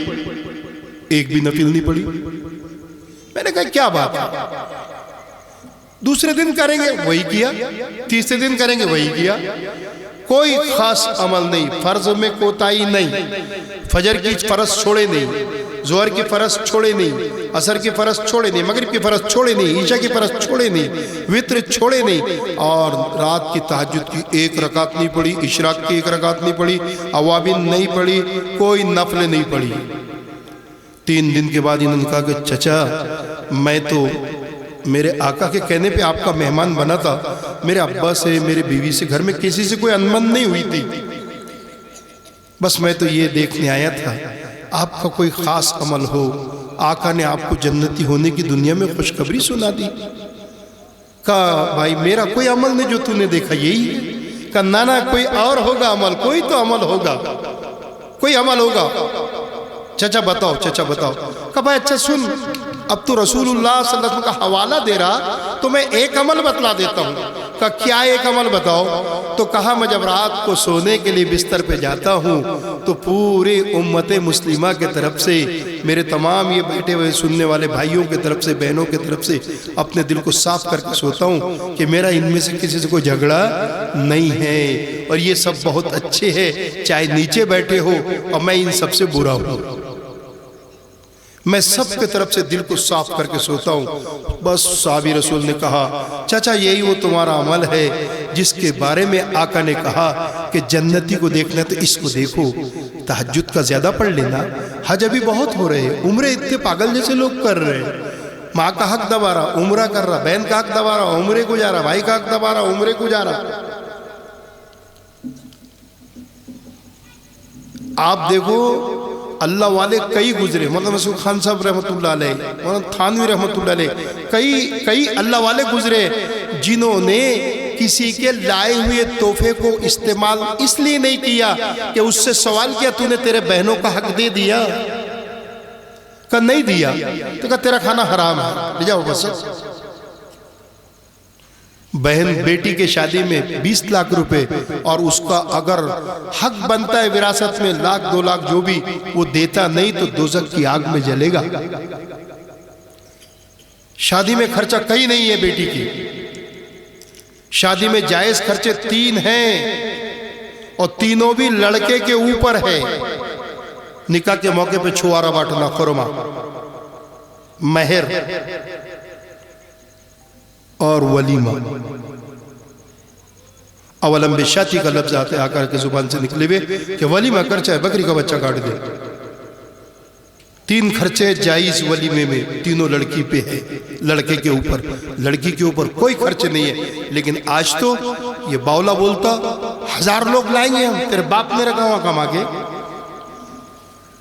एक भी नफिल नहीं पढ़ी। मैंने कहा क्या बात है, दूसरे दिन करेंगे वही किया, तीसरे दिन करेंगे वही किया, कोई खास अमल नहीं, फर्ज में कोताही नहीं, फजर की फर्ज छोड़े नहीं, जोहर की फर्ज छोड़े नहीं, असर की फर्ज छोड़े नहीं, मगरिब की फर्ज छोड़े नहीं, ईशा की फर्ज छोड़े नहीं, वित्र छोड़े नहीं, और रात की तहज्जुद की 1 रकात नहीं पढ़ी, इशराक की 1 रकात नहीं पढ़ी, अवाबिन नहीं पढ़ी, कोई नफल नहीं पढ़ी। 3 दिन के बाद इन्होंने कहा कि चचा मैं तो मेरे आका के कहने पे आपका मेहमान बना था, मेरे अब्बा से, मेरे बीवी से, घर में किसी से कोई अनबन नहीं हुई थी, बस मैं तो ये देखने आया था आपका कोई खास अमल हो, आका ने आपको जन्नती होने की दुनिया में खुशखबरी सुना दी। कहा भाई मेरा कोई अमल नहीं जो तूने देखा यही है। कहा ना कोई और होगा अमल, कोई तो अमल होगा, कोई अमल होगा। चचा बताओ, चचा बताओ। कहा भाई अच्छा सुन, अब तो रसूलुल्लाह सल्लल्लाहु अलैहि वसल्लम का हवाला दे रहा तो मैं एक अमल बतला देता हूँ। کہا کیا ایک عمل بتاؤ؟ تو کہا میں جب رات کو سونے کے لیے بستر پہ جاتا ہوں تو پورے امت مسلمہ کے طرف سے، میرے تمام یہ بیٹھے ہوئے سننے والے بھائیوں کے طرف سے، بہنوں کے طرف سے اپنے دل کو صاف کر کے سوتا ہوں کہ میرا ان میں سے کسی سے کوئی جھگڑا نہیں ہے، اور یہ سب بہت اچھے ہیں، چاہے نیچے بیٹھے ہو، اور میں ان سب سے برا ہوں۔ میں سب کے طرف سے دل کو صاف کر کے سوتا ہوں۔ بس صحابی رسول نے کہا چاچا یہی وہ تمہارا عمل ہے جس کے بارے میں آقا نے کہا کہ جنتی کو دیکھنا تو اس کو دیکھو، تہجد کا زیادہ پڑھ لینا، حج ابھی بہت ہو رہے ہیں، عمرے اتنے پاگل جیسے لوگ کر رہے ہیں، ماں کا حق دبا رہا عمرہ کر رہا، بہن کا حق دبا رہا عمرے کو جا رہا، بھائی کا حق دبا رہا عمرے کو جا رہا۔ آپ دیکھو اللہ والے کئی گزرے، مولانا مسعود خان صاحب رحمۃ اللہ علیہ، مولانا تھانوی رحمۃ اللہ علیہ، کئی اللہ والے گزرے جنہوں نے کسی کے لائے ہوئے تحفے کو استعمال اس لیے نہیں کیا کہ اس سے سوال کیا تو نے تیرے بہنوں کا حق دے دیا؟ کہا نہیں دیا، تو کہا تیرا کھانا حرام ہے، لے جاؤ بس۔ بہن بیٹی کے شادی میں 20 لاکھ روپے، اور اس کا اگر حق بنتا ہے وراثت میں 1 لاکھ 2 لاکھ جو بھی، وہ دیتا نہیں تو دوزخ کی آگ میں جلے گا۔ شادی میں خرچہ کہیں نہیں ہے بیٹی کی، شادی میں جائز خرچے 3 ہیں، اور تینوں بھی لڑکے کے اوپر ہے۔ نکاح کے موقع پہ چھوارا بانٹنا، خرما، مہر اور ولیمہ۔ اولم بشاتی کا لفظ آتے آقا کے زبان سے نکلے ہوئے کہ ولیمہ کر چاہے بکری کا بچہ کاٹ دے۔ 3 خرچے جائز ولیمے میں، تینوں لڑکی پہ ہے، لڑکے کے اوپر، لڑکی کے اوپر کوئی خرچ نہیں ہے۔ لیکن آج تو یہ باولا بولتا 1000 لوگ لائیں گے ہم، تیرے باپ نے رکھا ہوا کما کے،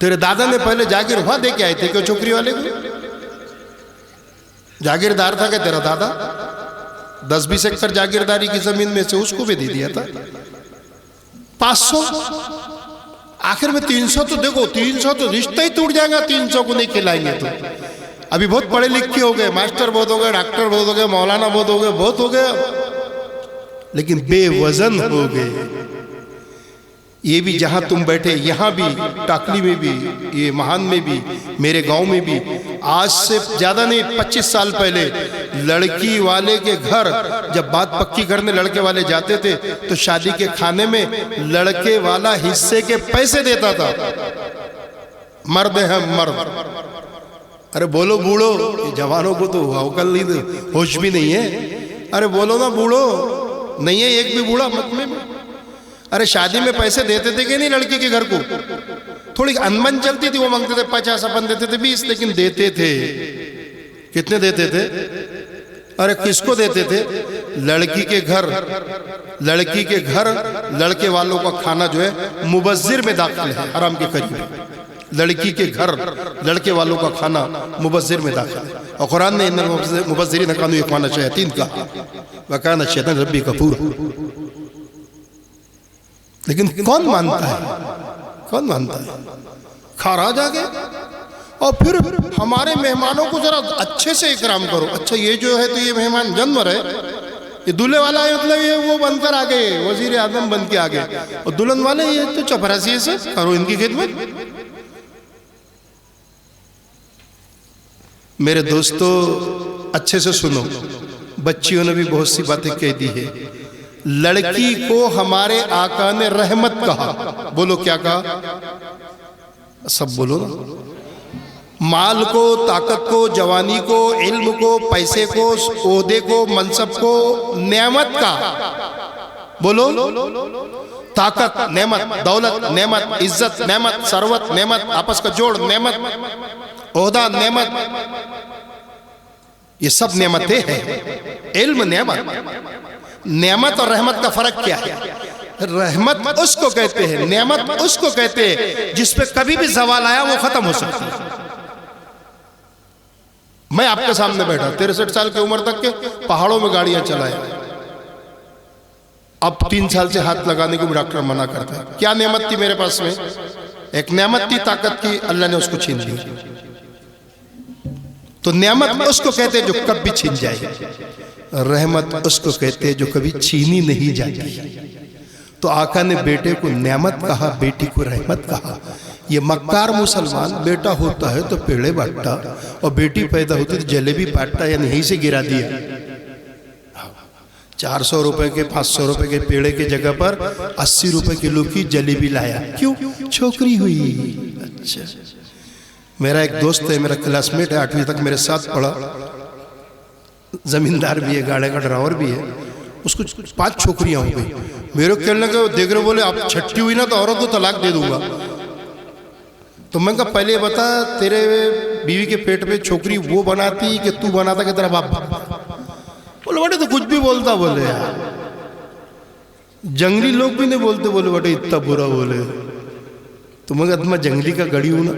تیرے دادا نے پہلے جاگیر وہاں دے کے آئے تھے کیوں چھوکری والے کو؟ جاگیردار تھا کہ تیرا دادا؟ 10-20 ایکڑ جاگیرداری کی زمین میں سے اس کو بھی دے دیا تھا۔ 500 آخر میں 300 تو دیکھو، 300 تو رشتہ ہی ٹوٹ جائے گا، 300 کو نہیں کھلائیں گے تو۔ ابھی بہت پڑھے لکھے ہو گئے، ماسٹر بہت ہو گئے، ڈاکٹر بہت ہو گئے، مولانا بہت ہو گئے، بہت ہو گئے، لیکن بے وزن ہو گئے۔ یہ بھی جہاں تم بیٹھے، یہاں بھی، ٹاکلی میں بھی، یہ مہان میں بھی، میرے گاؤں میں بھی، آج سے زیادہ نہیں 25 سال پہلے لڑکی والے کے گھر جب بات پکی کرنے لڑکے والے جاتے تھے تو شادی کے کھانے میں لڑکے والا حصے کے پیسے دیتا تھا۔ مرد ہیں مرد، ارے بولو بوڑھو، جوانوں کو تو عقل نہیں، ہوش بھی نہیں ہے، ارے بولو نا بوڑھو، نہیں ہے ایک بھی بوڑھا مطمئن میں۔ ارے شادی میں پیسے دیتے تھے کہ نہیں لڑکی کے گھر کو؟ تھوڑی انمن چلتی تھی، وہ مانگتے تھے 50، اپن دیتے تھے 20، لیکن دیتے تھے۔ کتنے دیتے تھے؟ ارے کس کو دیتے تھے؟ لڑکی کے گھر، لڑکی کے گھر لڑکے والوں کا کھانا جو ہے مبذر میں داخل ہے، حرام کے قریب ہے۔ لڑکی کے گھر لڑکے والوں کا کھانا مبذر میں داخل ہے، اور قرآن نے مبذرین کانوا اخوان الشیاطین کہا، وکان الشیطان ربی کفورا۔ لیکن کون مانتا ہے؟ کون مانتا ہے؟ خراج آ گئے۔ اور پھر ہمارے مہمانوں کو ذرا اچھے سے اکرام کرو۔ اچھا یہ جو ہے تو یہ مہمان جانور ہے، یہ دلہے والا ہے، مطلب یہ وہ بن کر آگئے، وزیر اعظم بن کے آگئے، اور دلہن والے یہ تو چپراسی سے کرو ان کی خدمت۔ میرے دوستو اچھے سے سنو، بچیوں نے بھی بہت سی باتیں کہہ دی ہے۔ لڑکی کو ہمارے آقا نے رحمت کہا، بولو کیا کہا؟ سب بولو نا۔ مال کو، طاقت کو، جوانی کو، علم کو، پیسے کو، عہدے کو، منصب کو نعمت کا، بولو، طاقت نعمت، دولت نعمت، عزت نعمت، ثروت نعمت، آپس کا جوڑ نعمت، عہدہ نعمت، یہ سب نعمتیں ہیں۔ علم نعمت، نعمت اور رحمت کا فرق کیا ہے؟ رحمت اس کو کہتے ہیں، نعمت اس کو کہتے ہیں جس پہ کبھی بھی زوال آیا وہ ختم ہو سکتی ہے۔ میں آپ کے سامنے بیٹھا 63 سال کی عمر تک کے پہاڑوں میں گاڑیاں چلائے، اب 3 سال سے ہاتھ لگانے کو ڈاکٹر منع کرتا ہے۔ کیا نعمت تھی میرے پاس میں؟ ایک نعمت تھی طاقت کی، اللہ نے اس کو چھین لی۔ تو نعمت اس کو کہتے ہیں جو کب بھی چھین جائے، रहमत उसको कहते हैं जो कभी छीनी नहीं जाती। तो आका ने बेटे को नेमत कहा, बेटी को रहमत कहा। ये मक्कार मुसलमान बेटा होता है तो पेड़े बांटता और बेटी पैदा होती तो जलेबी बांटता, यानी यहीं से गिरा दिया। 400 रुपए के 500 रुपए के पेड़े के जगह पर 80 रुपए किलो की जलेबी लाया, क्यों? छोकरी हुई। अच्छा, मेरा एक दोस्त है, मेरा क्लासमेट है, 8वीं तक मेरे साथ पढ़ा, जमींदार भी है, गाड़े का ड्राइवर भी है, उसको 5 छोकरियां हो गई। मेरे को कहने लगे, देख रहे, बोले आप छठी हुई ना तो औरत को तलाक दे दूंगा। तो मैं कहा पहले बता, तेरे बीवी के पेट में छोकरी वो बनाती कि तू बनाता कि तेरा बाप? बोले बेटे तो कुछ भी बोलता। बोले यार जंगली लोग भी नहीं बोलते। बोले बेटे इतना बुरा बोले तो मैं जंगली का गड़ी हूं ना।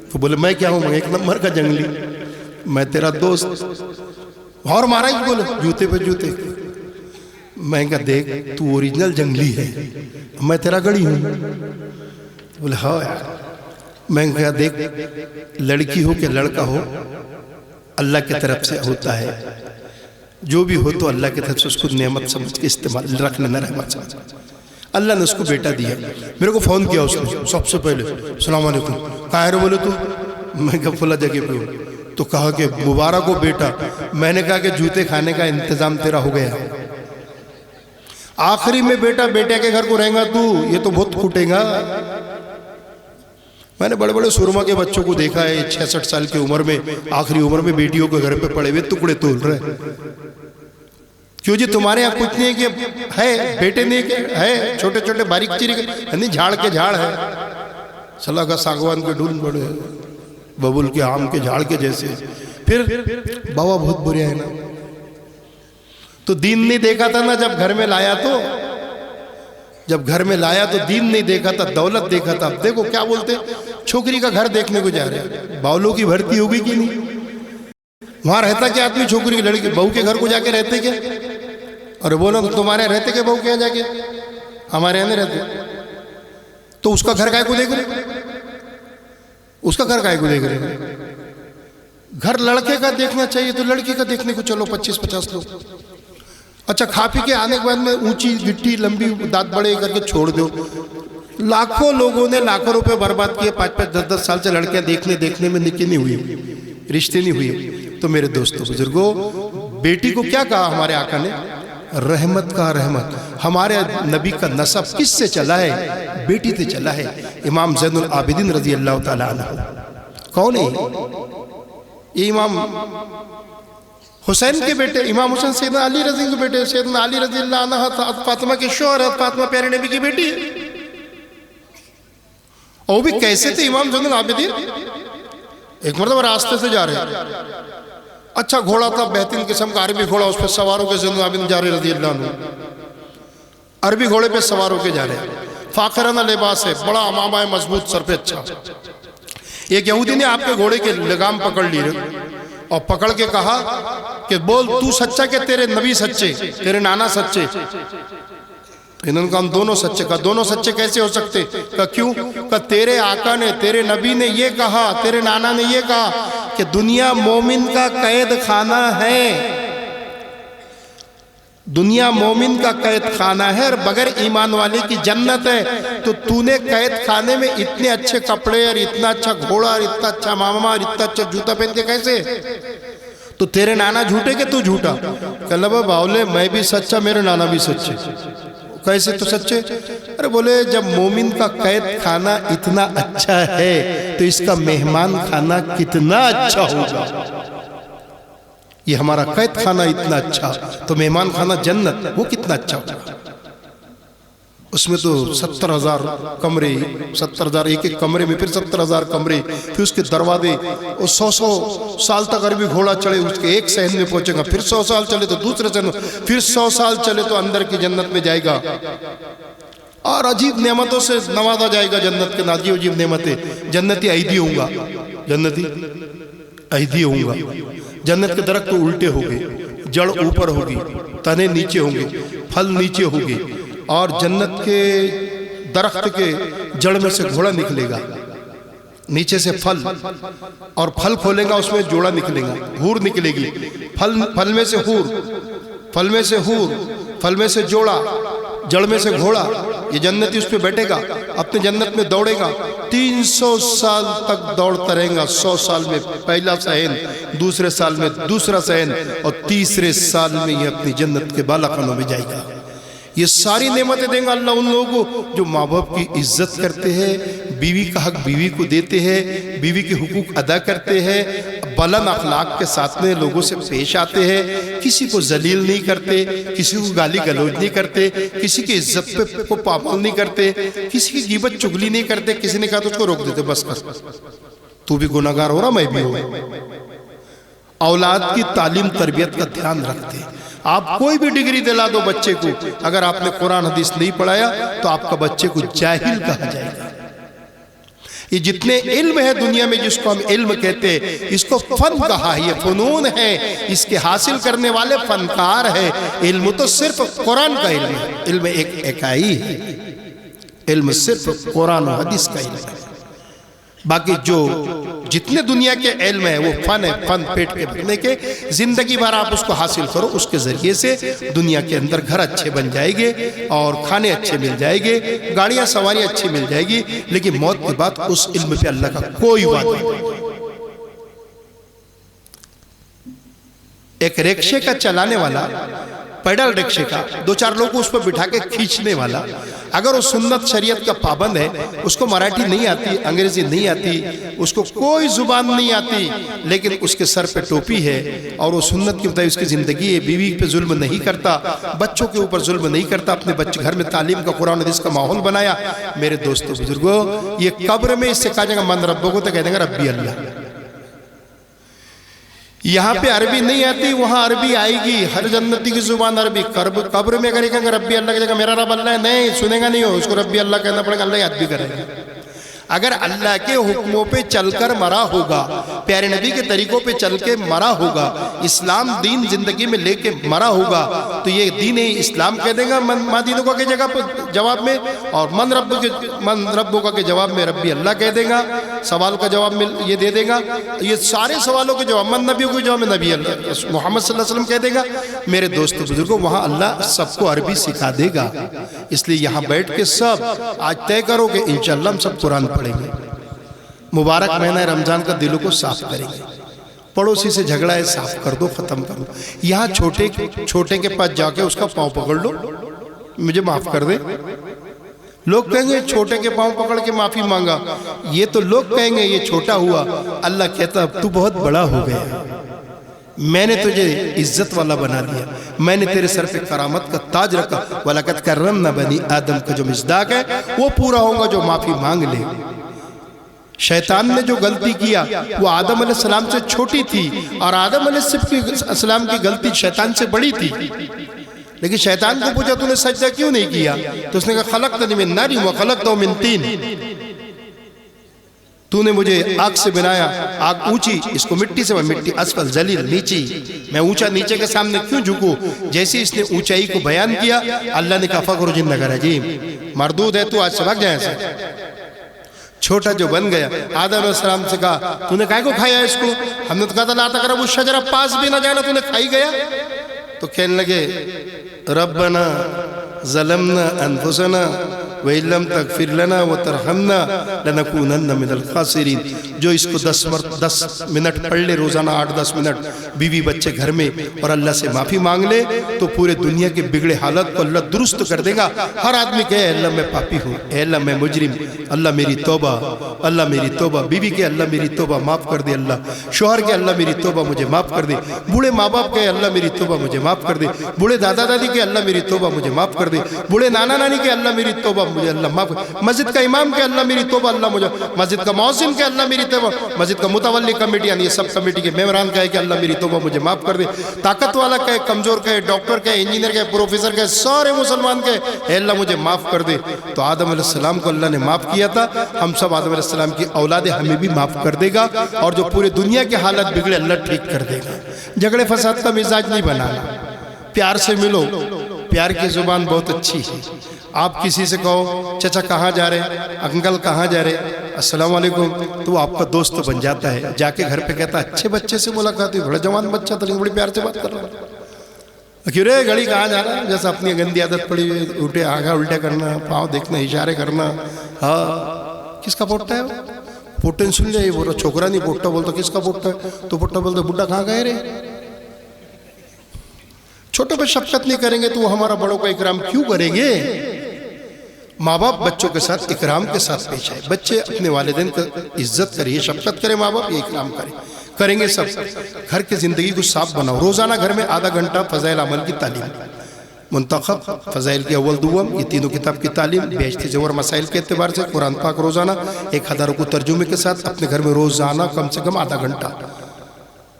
तो बोले मैं क्या हूं? मैं 1 नंबर का जंगली, मैं तेरा दोस्त। और मारा ही, बोले जूते पे जूते। मैं कहा देख तू ओरिजिनल जंगली है, मैं तेरा गड़ी हूं। बोले हाँ यार। मैं कहा देख, लड़की हो कि लड़का हो, अल्लाह की तरफ से होता है, जो भी हो तो अल्लाह की तरफ से उसको नेमत समझ के इस्तेमाल रख लेना, रहमत समझ। अल्लाह ने उसको बेटा दिया। मेरे को फोन किया उसने सबसे पहले, अस्सलाम वालेकुम, कहाँ है रे? बोले तू? मैं कहा फला जगह पे हूँ। तो कहा कि मुबारक हो बेटा। मैंने कहा कि जूते खाने का इंतजाम तेरा हो गया। आखिरी में बेटा बेटे के घर को रहेगा तू, ये तो बहुत फूटेगा। मैंने बड़े बड़े सुरमा के बच्चों को देखा है 66 साल की उम्र में, आखिरी उम्र में बेटियों के घर पे पड़े हुए टुकड़े तोड़ रहे। क्यों जी? तुम्हारे यहाँ कुछ नहीं कि है, बेटे नहीं के है, छोटे छोटे बारीक चिरीक नहीं, झाड़ के झाड़ है, सलाह का सागवान के ढूंढ बड़े, बबुल के आम के झाड़ के जैसे। फिर बाबा बहुत बुरे है ना। तो दीन नहीं देखा था ना जब घर में लाया, तो जब घर में लाया तो दीन नहीं देखा था, दौलत देखा था। अब देखो क्या बोलते, छोकरी का घर देखने को जा रहे हैं, बावलों की भर्ती होगी कि नहीं? वहां रहता क्या आदमी? छोकरी की लड़की बहू के घर को जाके रहते क्या? और बोलो तो तुम्हारे यहाँ रहते क्या बहू के यहाँ जाके? हमारे यहाँ नहीं रहते। तो उसका घर काय को देख रहे? उसका घर काय को देख रहे? घर लड़के का देखना चाहिए तो लड़की का देखने को चलो 25-50 लोग। अच्छा, खा पी के आने के बाद में ऊंची गिट्टी लंबी दांत बड़े करके छोड़ दो। लाखों लोगों ने लाखों रुपए बर्बाद किए, 5-5, 10-10 साल से लड़कियां देखने में निकी नहीं हुई, रिश्ते नहीं हुए। तो मेरे दोस्तों बुजुर्गों, बेटी को क्या कहा हमारे आका ने? रहमत का रहमत। हमारे नबी का नसब किससे चला है? बेटी से चला है। इमाम ज़ैनुल आबिदीन रजी अल्लाह ताला अन्हु कौन है? ये इमाम हुसैन के बेटे, इमाम हुसैन सैयदना अली रज़ी के बेटे, सैयदना अली रज़ी अल्लाह अन्हा फातिमा के शौहर है, फातिमा प्यारे नबी की बेटी है। और वो भी कैसे थे इमाम ज़ैनुल आबिदीन? एक मतलब रास्ते से जा रहे हैं, अच्छा घोड़ा था बेहतरीन किस्म का, अरबी घोड़ा, उस पर सवार होकर ज़ैनुल आबिदीन जा रहे रज़ी अल्लाह अन्हु, अरबी घोड़े पे सवार होकर जा रहे हैं, फाखराना लिबास है, बड़ा अमामा है, मजबूत, सर पे अच्छा। एक यहूदी ने आपके घोड़े के लगाम पकड़ लिए और पकड़ के कहा कि बोल तू सच्चा कि तेरे नबी सच्चे, तेरे नाना सच्चे? इन्होंने कहा हम दोनों सच्चे। का दोनों सच्चे कैसे हो सकते? का क्यों? का तेरे आका ने, तेरे नबी ने ये कहा, तेरे नाना ने ये कहा कि दुनिया मोमिन का कैद खाना है, दुनिया मोमिन का कैद खाना है और बगैर ईमान वाले की जन्नत है। तो तूने कैद खाने में इतने अच्छे कपड़े और इतना अच्छा घोड़ा और इतना अच्छा मामा और इतना अच्छा जूता पहन के कैसे? तो तेरे नाना झूठे के तू झूठा? कहला बावले मैं भी सच्चा, मेरे नाना भी सच्चे। कैसे तो सच्चे? अरे बोले जब मोमिन का कैद खाना इतना अच्छा है तो इसका मेहमान खाना कितना अच्छा होगा। ये हमारा कैद खाना इतना अच्छा, तो मेहमान खाना जन्नत वो कितना अच्छा होगा। उसमें तो 70,000 कमरे, 70,000 एक एक कमरे में, फिर 70,000 कमरे, फिर उसके दरवाजे, और 100 साल तक अरबी घोड़ा चले उसके एक सहन में पहुंचेगा, फिर 100 साल चले तो दूसरे सहन में, फिर 100 साल चले तो अंदर की जन्नत में जाएगा और अजीब नेमतों से नवाजा जाएगा। जन्नत के नाजी अजीब नेमतें, जन्नती ऐदी होऊंगा, जन्नती ऐदी होऊंगा। जन्नत के दरख्त तो उल्टे होंगे, जड़ ऊपर होगी, तने नीचे होंगे, फल नीचे होंगे, और जन्नत के दरख्त के जड़ में से घोड़ा निकलेगा, नीचे से फल, और फल खोलेगा उसमें जोड़ा निकलेगा, हूर निकलेगी, फल में से हूर, फल में से हूर, फल में से जोड़ा, जड़ में से घोड़ा, ये जन्नती उस पे बैठेगा, अपने जन्नत में दौड़ेगा, 300 साल तक दौड़ता रहेगा। 100 साल में पहला सहन, दूसरे साल में दूसरा सहन, और तीसरे साल में ये अपनी जन्नत के बालाखानों में जाएगा। ये सारी नेमतें देंगे अल्लाह उन लोगों को जो माँ बाप की इज्जत करते हैं, बीवी का हक बीवी को देते हैं, बीवी के हुकूक अदा करते हैं, बुलंद अखलाक के साथ में लोगों से पेश आते हैं, किसी को जलील नहीं करते, किसी को गाली गलौज नहीं करते, किसी की इज्जत पे को पाबंद नहीं करते, किसी की गिबत चुगली नहीं करते। किसी ने कहा तो उसको रोक देते, बस कर, तू भी गुनाहगार हो रहा, मैं भी हूँ। औलाद की तालीम तरबियत का ध्यान रखते। आप कोई भी डिग्री दिला दो बच्चे को, अगर आपने कुरान हदीस नहीं पढ़ाया तो आपका बच्चे को जाहिल कहा जाएगा। ये जितने इल्म है दुनिया में, जिसको हम इल्म कहते हैं, इसको फन कहा है, ये फनून है, इसके हासिल करने वाले फनकार है। इल्म तो सिर्फ कुरान का इल्म है, इल्म एक इकाई है, इल्म सिर्फ कुरान और हदीस का इल्म है। बाकी जो जितने दुनिया के इल्म है वो फन है, फन पेट के भरने के। जिंदगी भर आप उसको हासिल करो, उसके जरिए से दुनिया के अंदर घर अच्छे बन जाएंगे और खाने अच्छे मिल जाएंगे, गाड़ियां सवारी अच्छी मिल जाएगी, लेकिन मौत के बाद उस इल्म पे अल्लाह का कोई वादा नहीं। एक रिक्शे का चलाने वाला, पैडल रिक्शे का, 2-4 लोगों को उस पर बिठा के खींचने वाला, अगर वो सुन्नत शरीयत का पाबंद है, उसको मराठी नहीं आती, अंग्रेजी नहीं आती, उसको कोई जुबान नहीं आती, लेकिन उसके सर पे टोपी है और वो सुन्नत के मुताबिक उसकी जिंदगी है, बीवी पे जुल्म नहीं करता, बच्चों के ऊपर जुल्म नहीं करता, अपने बच्चे घर में तालीम का, कुरान हदीस का माहौल बनाया। मेरे दोस्तों बुजुर्गों, ये कब्र में इससे कहा जाएगा मन रब्बों को, तो कह देंगे रब्बी अल्लाह। यहाँ पे अरबी नहीं आती, वहाँ अरबी आएगी, हर जन्नती की जुबान अरबी। कब्र में अगर कहेंगे रब्बी अल्लाह की जगह मेरा रब अल्लाह है, नहीं सुनेगा, नहीं हो, उसको रब्बी अल्लाह कहना पड़ेगा, अल्लाह याद भी करेगा। अगर अल्लाह के हुक्मों पे चलकर मरा होगा, प्यारे नबी के तरीकों पे चल के मरा होगा, इस्लाम दीन जिंदगी में लेके मरा होगा, तो ये दीन इस्लाम कह देगा माँ दीनों के जगह पर जवाब में, और मन रब्बों का के जवाब में रब्बी अल्लाह कह देगा। सवाल का जवाब में ये दे देगा, ये सारे सवालों के जवाब मन नबियों के जवाब में नबी अल्लाह मोहम्मद सल्लल्लाहु अलैहि वसल्लम कह देगा। मेरे दोस्तों बुजुर्गों, वहाँ अल्लाह सबको अरबी सिखा देगा। इसलिए यहाँ बैठ के सब आज तय करो कि इंशाअल्लाह हम सब कुरान पढ़ेंगे। मुबारक महीना रमजान का दिलों को साफ करेंगे। पड़ोसी से झगड़ा है, साफ कर दो, खत्म कर दो। यहाँ छोटे के पास जाके उसका पाँव पकड़ लो, मुझे माफ कर दे। लोग कहेंगे छोटे के पाँव पकड़ के माफी मांगा, ये तो लोग कहेंगे ये छोटा हुआ। अल्लाह कहता अब तू बहुत बड़ा हो गया, मैंने तुझे इज्जत वाला बना दिया, मैंने तेरे सर पे करामत का ताज रखा। वलकद करमना बनी आदम का जो मिज़दाक है वो पूरा होगा जो माफी मांग ले। शैतान ने जो गलती किया वो आदम अलैहिस्सलाम से छोटी थी, और आदम अलैहिस्सलाम की गलती शैतान से बड़ी थी। लेकिन शैतान को पूछा तूने सजदा क्यों नहीं किया, तो उसने कहा खलक़तनी मिन नारिन व खलक़तहु मिन तीन, तूने मुझे आग से बनाया, आग ऊंची, इसको मिट्टी से, मिट्टी असफल जलील नीची, मैं ऊंचा नीचे के सामने क्यों झुकूं। जैसे इसने ऊंचाई को बयान किया, अल्लाह ने कहा फखरुज इन्नका रजीम, मरदूद है तू, आज सबक जाए से। छोटा जो बन गया, आदम अलैहिस्सलाम से कहा तूने काहे को खाया इसको, हमने तो कहा था ला तक़रबू शजरा, पास भी ना जाना, तूने खाई गया। तो कहने लगे रब्बना ज़लमना अनफुसना व इल्लम तग़फिर लना व तरहमना लनकूनन्ना मिनल खासिरीन। जो इसको 10 मिनट पढ़ ले रोज़ाना, 8-10 मिनट, बीवी बच्चे घर में, और अल्लाह से माफ़ी मांग ले, तो पूरे दुनिया के बिगड़े हालत को अल्लाह दुरुस्त कर देगा। हर आदमी कहे अल्लाह मैं पापी हूँ, अल्लाह मैं मुजरिम, अल्लाह मेरी तौबा, अल्लाह मेरी तौबा। बीवी के अल्लाह मेरी तौबा माफ़ कर दे अल्लाह, शोहर के अल्लाह मेरी तौबा मुझे माफ़ कर दे, बूढ़े माँ बाप के अल्लाह मेरी तौबा मुझे माफ़ कर दे, बूढ़े दादा दादी के अल्लाह मेरी तौबा मुझे माफ़ कर दे, बूढ़े नाना नानी के अल्लाह मेरी तौबा मुझे अल्लाह माफ़, मस्जिद का इमाम के अल्लाह मेरी तौबा अल्लाह मुझे, मस्जिद का मौसिन के अल्लाह मेरी तौबा, मस्जिद का मुतवल्ली कमेटी यानी ये सब कमेटी के मेंबरान का है कि अल्लाह मेरी तौबा मुझे माफ़ कर दे, ताकत वाला का है, कमज़ोर का है, डॉक्टर का है, इंजीनियर का है, प्रोफेसर का है, सारे मुसलमान के अल्लाह मुझे माफ़ कर दे। तो आदम अलैहिस्सलाम को अल्लाह ने माफ़ किया था, हम सब आदम अलैहिस्सलाम की औलाद, हमें भी माफ़ कर देगा, और जो पूरे दुनिया के हालत बिगड़े अल्लाह ठीक कर देगा। झगड़े फसाद का मिजाज नहीं बनाना, प्यार से मिलो, प्यार की जुबान बहुत अच्छी है। आप किसी से कहो चाचा कहाँ जा रहे, अंकल कहाँ जा रहे, अस्सलाम वालेकुम, तो वो आपका दोस्त बन जाता है। जाके घर पे कहता है अच्छे बच्चे से मुलाकात हुई, बड़ा जवान बच्चा था लेकिन बड़ी प्यार से बात कर रहा है, क्यों रे घड़ी कहाँ जा रहा है, जैसे अपनी गंदी आदत पड़ी हुई, उल्टे आगा उल्टे करना, पाँव देखना, इशारे करना। हाँ, किसका पोट्टा है वो? पोट्टे सुन लिया, ये बोल रहा छोकरा नहीं पोट्टा बोलता, किसका पोट्टा है? तो पोट्टा बोलता बुड्ढा कहाँ गए रे? छोटों पे शफकत नहीं करेंगे तो वो हमारा बड़ों का इकराम क्यों करेंगे? माँ बाप बच्चों के साथ इकराम के साथ पेश आए। बच्चे अपने वालिदैन का इज्जत करिए, शफकत करें, माँ बाप ये इकराम करेंगे सब। घर की ज़िंदगी को साफ बनाओ। रोज़ाना घर में आधा घंटा फ़ज़ाइल अमल की तालीम, मुंतखब फ़ज़ाइल की अव्वल दुआम, ये तीनों किताब की तालीम, बेहश्ती ज़वर मसाइल के एतबार से कुरान पाक रोज़ाना 1000 को तर्जुमे के साथ अपने घर में रोज़ाना कम से कम आधा घंटा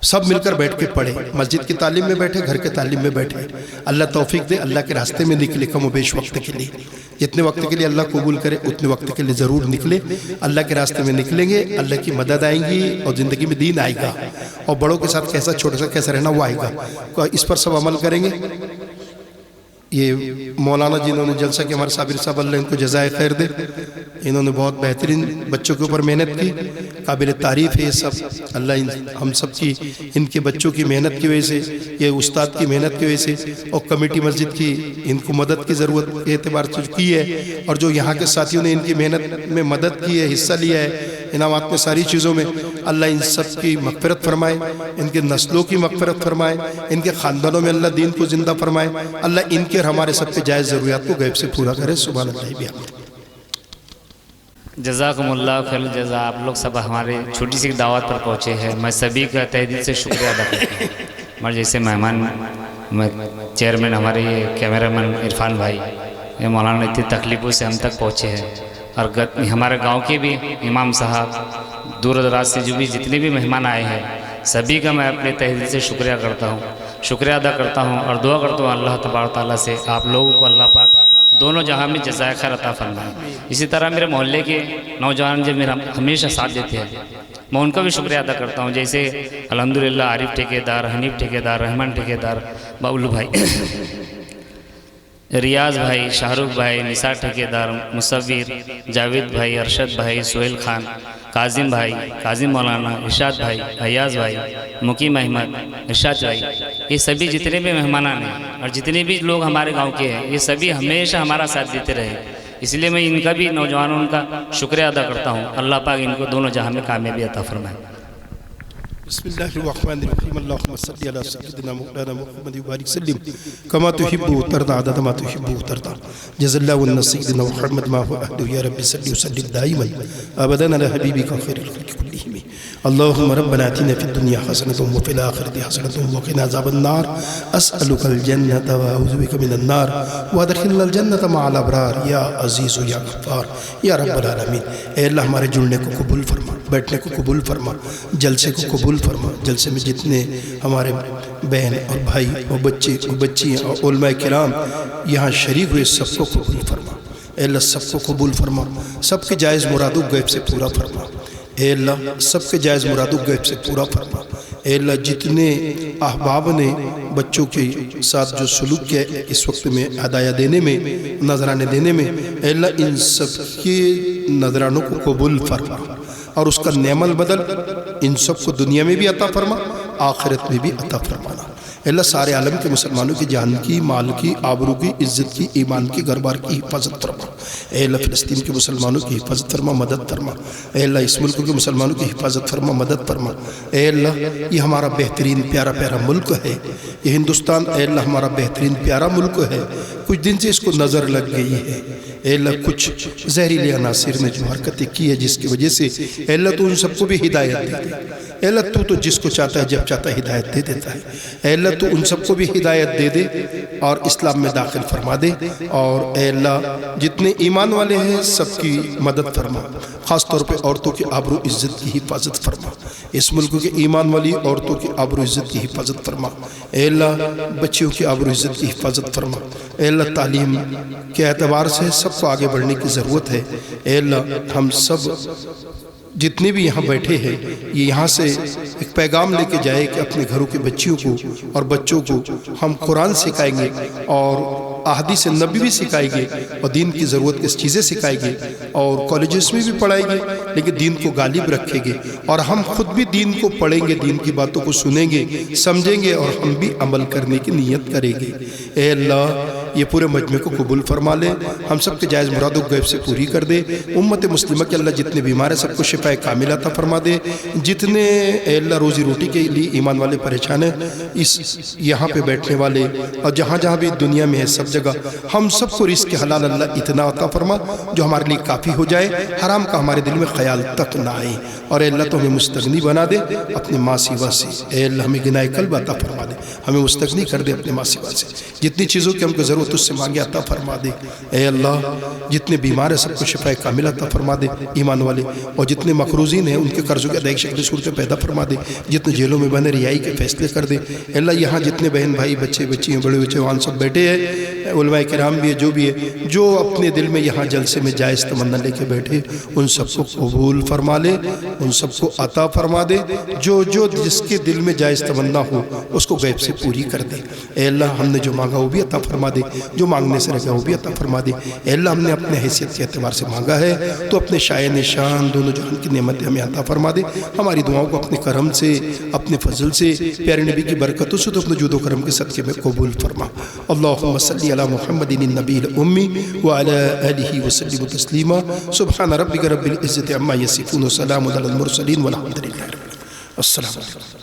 सब मिलकर बैठ के पढ़े। मस्जिद की तालीम में बैठे, घर के तालीम में बैठे। अल्लाह तौफीक दे, अल्लाह के रास्ते में निकले कम व बेश वक्त के लिए। जितने वक्त के लिए अल्लाह कबूल करे उतने वक्त के लिए ज़रूर निकले। अल्लाह के रास्ते में निकलेंगे, अल्लाह की मदद आएंगी और ज़िंदगी में दीन आएगा। और बड़ों के साथ कैसा, छोटे से कैसा रहना वो आएगा। इस पर सब अमल करेंगे। ये मौलाना जिन्होंने जलसा के हमारे साबिर साहब, अल्लाह इनको जज़ाए खैर दे, इन्होंने बहुत बेहतरीन बच्चों के ऊपर मेहनत की, काबिल तारीफ़ है ये सब। अल्लाह हम सब की, इनके बच्चों की मेहनत की वजह से, ये उस्ताद की मेहनत की वजह से और कमेटी मस्जिद की इनको मदद की ज़रूरत के एतबार से की है, और जो यहाँ के साथियों ने इनकी मेहनत में मदद की है, हिस्सा लिया है इनामात में, सारी चीज़ों में, अल्लाह इन सब की मग़फ़िरत फरमाए, इनके नस्लों की मग़फ़िरत फरमाए, इनके ख़ानदानों में अल्लाह दीन को ज़िंदा फरमाए। अल्लाह इनके और हमारे सबके जायज़ ज़रूरियात को गैब से पूरा करे। सुभान अल्लाह बिहम्दिही।
जज़ाकुमुल्लाह खैर जज़ा। आप लोग सब हमारे छोटी सी दावत पर पहुँचे हैं, मैं सभी का तहे दिल से शुक्रिया अदा करता हूँ। हमारे जैसे मेहमान, चेयरमैन हमारे ये कैमरामैन इरफान भाई, ये मौलाना इतनी तकलीफ़ों से हम तक पहुँचे हैं, और हमारे गांव के भी इमाम साहब, दूर दराज से जो भी जितने भी मेहमान आए हैं, सभी का मैं अपने तहे दिल से शुक्रिया करता हूँ, शुक्रिया अदा करता हूँ। और दुआ करता हूँ अल्लाह तबारक ताला से आप लोगों को अल्लाह पाक दोनों जहां में जज़ाए खैर अता फरमाए। इसी तरह मेरे मोहल्ले के नौजवान जो मेरा हमेशा साथ देते हैं, मैं उनका भी शुक्रिया अदा करता हूँ। जैसे अल्हम्दुलिल्लाह आरिफ ठेकेदार, हनीफ ठेकेदार, रहमान ठेकेदार, बाबुल भाई, रियाज भाई, शाहरुख भाई, निसार ठेकेदार, मुसव्विर, जावेद भाई, अरशद भाई, सोहेल खान, काजिम भाई, काजिम मौलाना, इरशाद भाई, अयाज भाई, मुकीम अहमद, इरशाद भाई, ये सभी जितने भी मेहमान हैं और जितने भी लोग हमारे गांव के हैं, ये सभी हमेशा हमारा साथ देते रहे। इसलिए मैं इनका भी, नौजवानों का शुक्रिया अदा करता हूँ। अल्लाह पाक इनको दोनों जहां में कामयाबी अता फरमाए।
बिस्मिल्लाहिर्रहमानिर्रहीम। अल्लाहुम्मा सल्ली अला सय्यिदिना मौलाना मुहम्मद व बारिक सल्लिम कमा तुहिब्बु व तर्दा अदद मा तुहिब्बु व तर्दा। जज़ल्लाहु अन्ना सय्यिदिना मुहम्मद मा हुवा अहदु या रब्बी सल्ली व सल्लिम दाइमन अबदन अला हबीबिका खैरिल खल्क़ि कुल्लिहिम। अल्लाहुम्मा रब्बना आतिना फिद दुनिया हसनतन व फिल आखिरति हसनतन व क़िना अज़ाबन नार। अस्अलुकल जन्नत व अऊज़ु बिका मिनन नार व अदखिलनल जन्नत मअल अबरार या अज़ीज़ या गफ़्फ़ार या रब्बल आलमीन। ऐ अल्लाह हमारे जुड़ने को कबूल फरमा, बैठने को कबूल फरमा, जलसे को कबूल फरमा। जलसे में जितने हमारे बहन और भाई और बच्चे और बच्चियाँ और उलमाए किराम यहाँ शरीक हुए, सबको कबूल फरमा। ऐ अल्लाह सबको कबूल फरमा, सबके जायज़ मुरादों गैब से पूरा फरमा। ऐ अल्लाह सबके जायज़ मुरादों गैब से पूरा फरमा। ऐ अल्लाह जितने अहबाब ने बच्चों के साथ जो सलूक किया इस वक्त में हदाया देने में, नजराने देने में, ऐ अल्लाह इन सब के नजरानों को कबूल फरमा और उसका नेमल बदल इन सब को दुनिया में भी अता फरमा, आखिरत में भी अता फरमाना। अल्लाह सारे आलम के मुसलमानों की जान की, माल की, आबरू की, इज़्ज़त की, ईमान की, घर बार की हिफाजत फरमा। अल्लाह फ़लस्तीन के मुसलमानों की हिफाजत फरमा, मदद फरमा। अल्लाह इस मुल्क के मुसलमानों की हिफाजत फरमा, मदद फरमा। अल्लाह ये हमारा बेहतरीन प्यारा प्यारा मुल्क है, ये हिंदुस्तान अल्लाह हमारा बेहतरीन प्यारा मुल्क है। कुछ दिन से इसको नज़र लग गई है अल्लाह, कुछ जहरीले अनासिर ने जो हरकतें की है जिसकी वजह से अल्लाह तो उन सबको भी हिदायत दे दे। अल्लाह तू तो जिसको चाहता है जब चाहता है हिदायत दे देता है। अल्लाह तो उन सबको भी हिदायत दे दे और इस्लाम में दाखिल फरमा दे। और अल्लाह जितने ईमान वाले हैं सबकी मदद फरमा, ख़ास तौर पे औरतों की आबरू इज़्ज़त की हिफाजत फरमा। इस मुल्क के ईमान वाली औरतों की आबरू इज़्ज़त की हिफाजत फरमा। अल्लाह बच्चियों की आबरू इज़्ज़त की हिफाजत फरमा। अल्लाह तालीम के एतबार से सबको आगे बढ़ने की ज़रूरत है। अल्लाह हम सब जितने भी यहाँ बैठे हैं ये यहाँ से एक पैगाम लेके जाए कि अपने घरों के बच्चियों को और बच्चों को हम कुरान सिखाएंगे और अहादीस नबी भी सिखाएंगे और दीन की ज़रूरत की चीज़ें सिखाएंगे और कॉलेजेस में भी पढ़ाएंगे, लेकिन दीन को गालिब रखेंगे और हम खुद भी दीन को पढ़ेंगे, दीन की बातों को सुनेंगे, समझेंगे और हम भी अमल करने की नीयत करेंगे। ए अल्लाह, ये पूरे मजमे को कबूल फरमा ले, हम सब के जायज़ मुरादों गैब से पूरी कर दे। उम्मत मुस्लिमा के अल्लाह जितने बीमार हैं सबको शिफाए कामिल अता फरमा दे। जितने अल्लाह रोज़ी रोटी के लिए ईमान वाले परेशान हैं, इस यहाँ पे बैठने वाले और जहाँ जहाँ भी दुनिया में है सब जगह हम सबको रिज़्क़ हलाल अल्लाह इतना अता फरमा जो हमारे लिए काफ़ी हो जाए, हराम का हमारे दिल में ख्याल तक ना आए। और अल्लाह तो हमें मुस्तगनी बना दे अपने माँ सिवा से। अल्लाह हमें गिनाए कल्ब अता फरमा दे, हमें मुस्तगनी कर दे अपने माँ सिवा से। जितनी चीज़ों की हमको ज़रूरत उससे मांगे अता फरमा दे। ए अल्लाह, जितने बीमार हैं सबको शिफाए कामिल अता फरमा दे ईमान वाले, और जितने मकरूज़ीन हैं उनके कर्ज़ों के अदायगी शक्ल सूरत पैदा फरमा दे। जितने जेलों में बने रिहाई के फैसले कर दे। अल्लाह, यहाँ जितने बहन भाई बच्चे बच्चियाँ बड़े बच्चे वहाँ सब बैठे हैं, उलमाए किराम भी है, जो भी है, जो अपने दिल में यहाँ जलसे में जायज़ तमन्ना लेके बैठे, उन सबको कबूल फरमा ले, उन सबको अता फरमा दे। जो जो जिसके दिल में जायज़ तमन्ना हो उसको गैब से पूरी कर दे। ए अल्लाह, हमने जो मांगा वो भी अता फरमा दे, जो मांगने से रखा वो भी अता फरमा दे। ए अल्लाह, हमने अपने हैसियत के एतबार से मांगा है तो अपने शाय निशान दोनों जहान की नेमतें हमें अता फरमा दे। हमारी दुआओं को अपने करम से, अपने फजल से, प्यारे नबी की बरकतों से तो अपने जुदो करम के सदक़े में कबूल फरमा। अल्लाहुम्मा सल्ली अला मुहम्मदिन नबील उम्मी व अला आलिहि व सल्लिम तस्लीमा। सुब्हान रब्बिका रब्बिल इज़्ज़ति अम्मा यसिफून व सलामुन अलल मुरसलीन वल्हम्दुलिल्लाहि रब्बिल आलमीन। अस्सलामु अलैकुम।